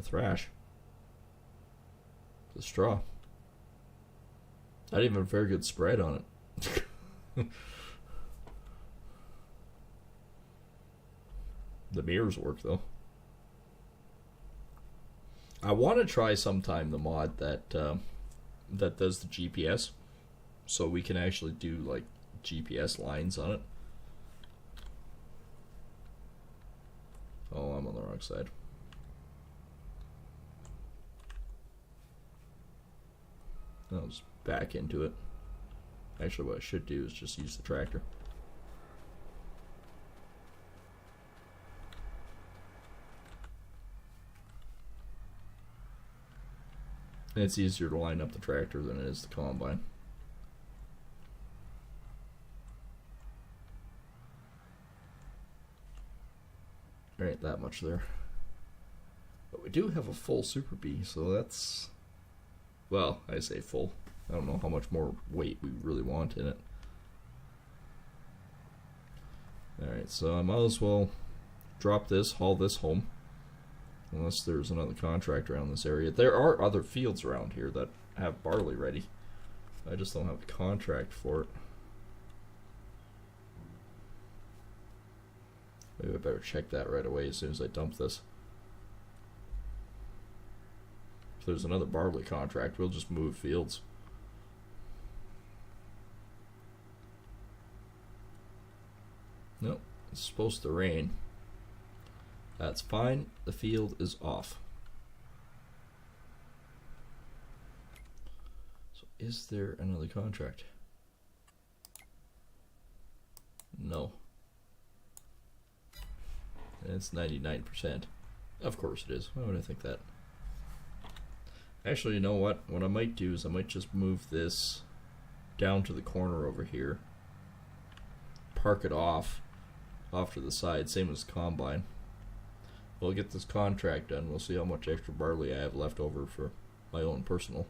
thrash. The straw. Not even a very good spread on it. The mirrors work though. I want to try sometime the mod that that does the GPS, so we can actually do like GPS lines on it. Oh, I'm on the wrong side. I'll just back into it. Actually, what I should do is just use the tractor. And it's easier to line up the tractor than it is the combine. Alright, that much there. But we do have a full Super Bee, so that's... Well, I say full. I don't know how much more weight we really want in it. Alright, so I might as well drop this, haul this home. Unless there's another contract around this area. There are other fields around here that have barley ready. I just don't have a contract for it. Maybe I better check that right away as soon as I dump this. If there's another barley contract, we'll just move fields. Nope, it's supposed to rain. That's fine. The field is off. So is there another contract? No. And it's 99%. Of course it is. Why would I think that? Actually, you know what? What I might do is I might just move this down to the corner over here. Park it off to the side, same as combine. We'll get this contract done. We'll see how much extra barley I have left over for my own personal.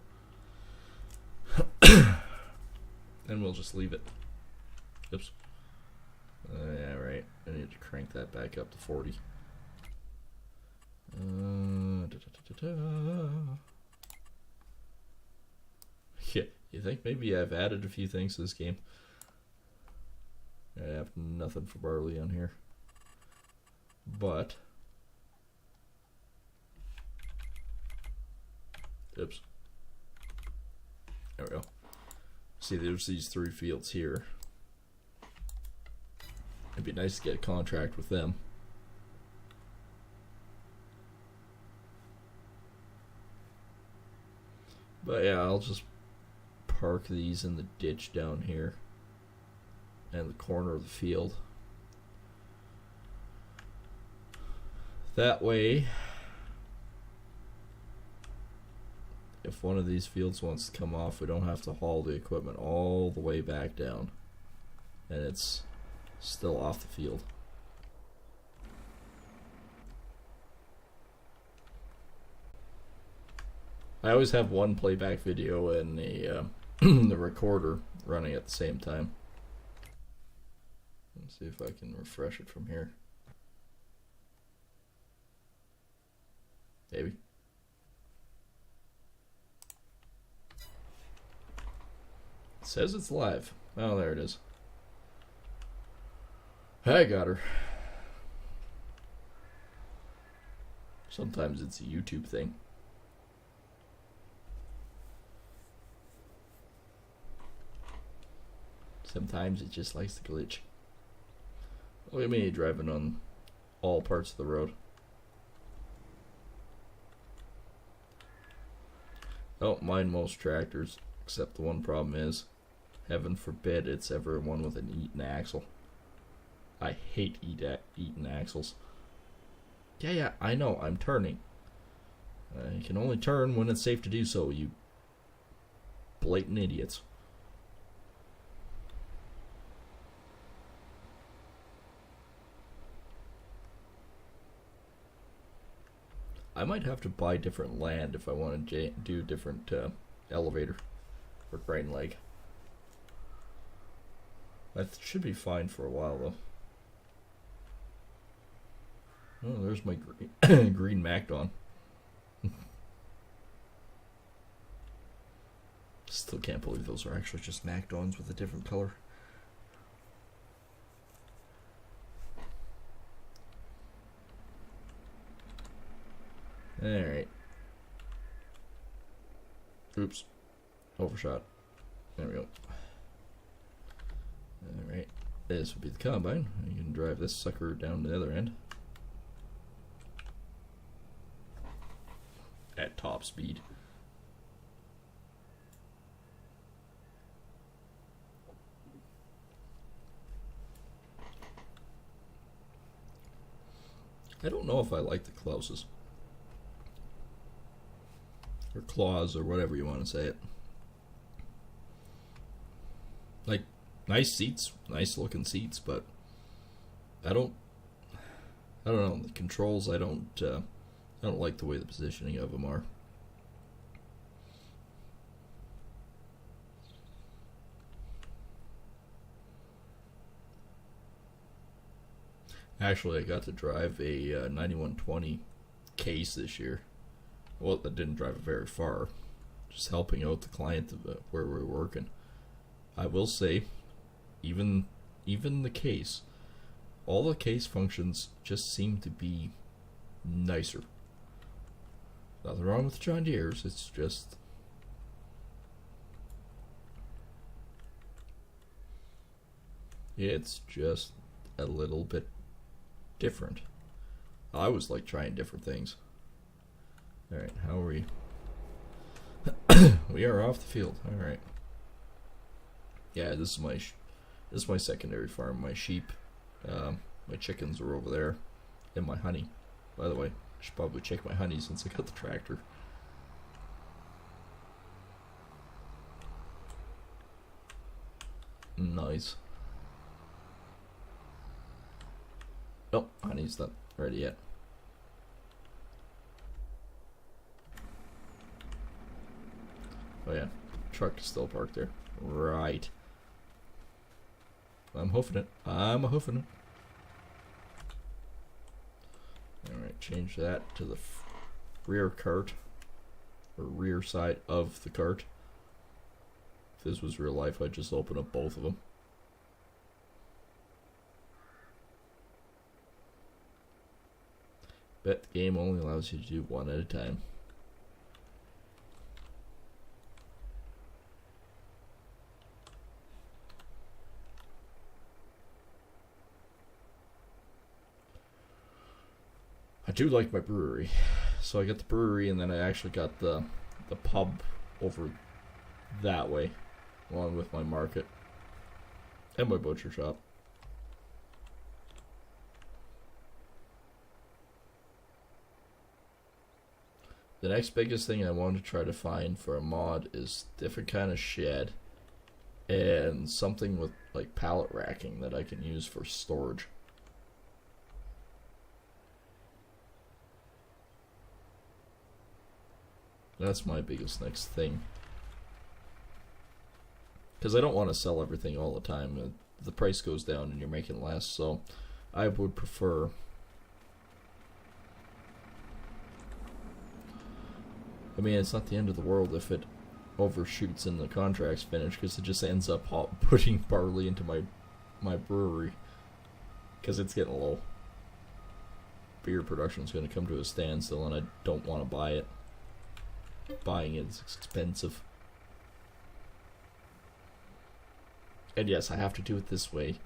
And we'll just leave it. Oops. Yeah, right. I need to crank that back up to 40. Yeah, you think maybe I've added a few things to this game? I have nothing for barley on here. But oops. There we go. See, there's these 3 fields here. It'd be nice to get a contract with them. But yeah, I'll just park these in the ditch down here and the corner of the field. That way, if one of these fields wants to come off, we don't have to haul the equipment all the way back down, and it's still off the field. I always have one playback video and the the recorder running at the same time. Let's see if I can refresh it from here. Maybe. It says it's live. Oh, there it is. I got her. Sometimes it's a YouTube thing. Sometimes it just likes to glitch. Look at me driving on all parts of the road. I don't mind most tractors, except the one problem is, heaven forbid it's ever one with an eaten axle. I hate eaten axles. Yeah, I know, I'm turning. You can only turn when it's safe to do so, you blatant idiots. I might have to buy different land if I want to do different elevator or grain leg. That should be fine for a while though. Oh, there's my green Macdon. Still can't believe those are actually just Macdons with a different color. Alright. Oops. Overshot. There we go. Alright. This would be the combine. You can drive this sucker down the other end. At top speed. I don't know if I like the Klauses. Or claws, or whatever you want to say it. Like, nice seats, nice looking seats, but I don't know, the controls, I don't like the way the positioning of them are. Actually, I got to drive a 9120 case this year. Well, that didn't drive it very far. Just helping out the client where we were working. I will say, even the case, all the case functions just seem to be nicer. Nothing wrong with John Deere's, it's just a little bit different. I always like trying different things. Alright, how are we? We are off the field. Alright. Yeah, this is my secondary farm. My sheep, my chickens are over there, and my honey. By the way, I should probably check my honey since I got the tractor. Nice. Oh, honey's not ready yet. Oh yeah, truck is still parked there. Right. I'm hoofing it. I'm hoofing it. Alright, change that to the rear cart. Or rear side of the cart. If this was real life, I'd just open up both of them. Bet the game only allows you to do one at a time. I do like my brewery. So I got the brewery, and then I actually got the pub over that way, along with my market and my butcher shop. The next biggest thing I want to try to find for a mod is different kind of shed and something with like pallet racking that I can use for storage. That's my biggest next thing. Because I don't want to sell everything all the time. The price goes down and you're making less, so I would prefer... I mean, it's not the end of the world if it overshoots and the contract's finished, because it just ends up putting barley into my brewery. Because it's getting low. Beer production's going to come to a standstill, and I don't want to buy it. Buying it is expensive. And yes, I have to do it this way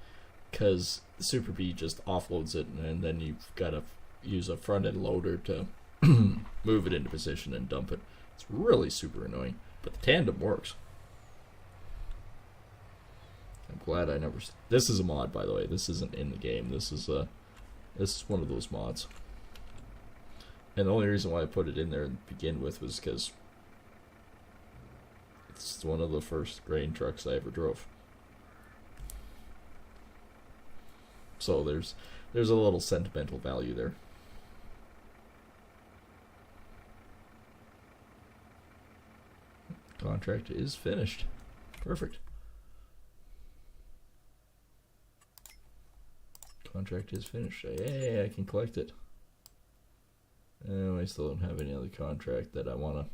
because the Super Bee just offloads it, and then you've got to use a front end loader to move it into position and dump it. It's really super annoying, but the tandem works. I'm glad I never... This is a mod, by the way. This isn't in the game. This is one of those mods. And the only reason why I put it in there to begin with was because it's one of the first grain trucks I ever drove. So there's a little sentimental value there. Contract is finished. Perfect. Contract is finished. Hey, I can collect it. Oh, I still don't have any other contract that I want to,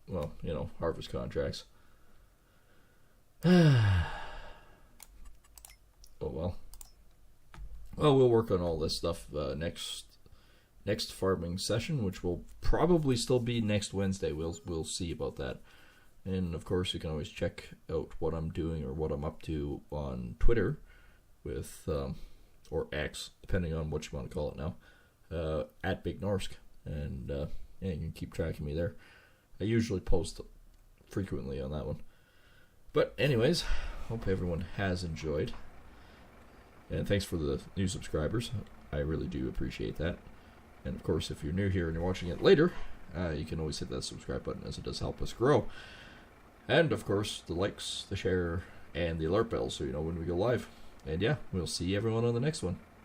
well, you know, harvest contracts. Oh, well. Well, we'll work on all this stuff next farming session, which will probably still be next Wednesday. We'll see about that. And, of course, you can always check out what I'm doing or what I'm up to on Twitter with, or X, depending on what you want to call it now. At BigNorsk, and yeah, you can keep track of me there. I usually post frequently on that one. But anyways, hope everyone has enjoyed, and thanks for the new subscribers. I really do appreciate that. And of course, if you're new here and you're watching it later, you can always hit that subscribe button, as it does help us grow. And of course, the likes, the share, and the alert bell, so you know when we go live. And yeah, we'll see everyone on the next one.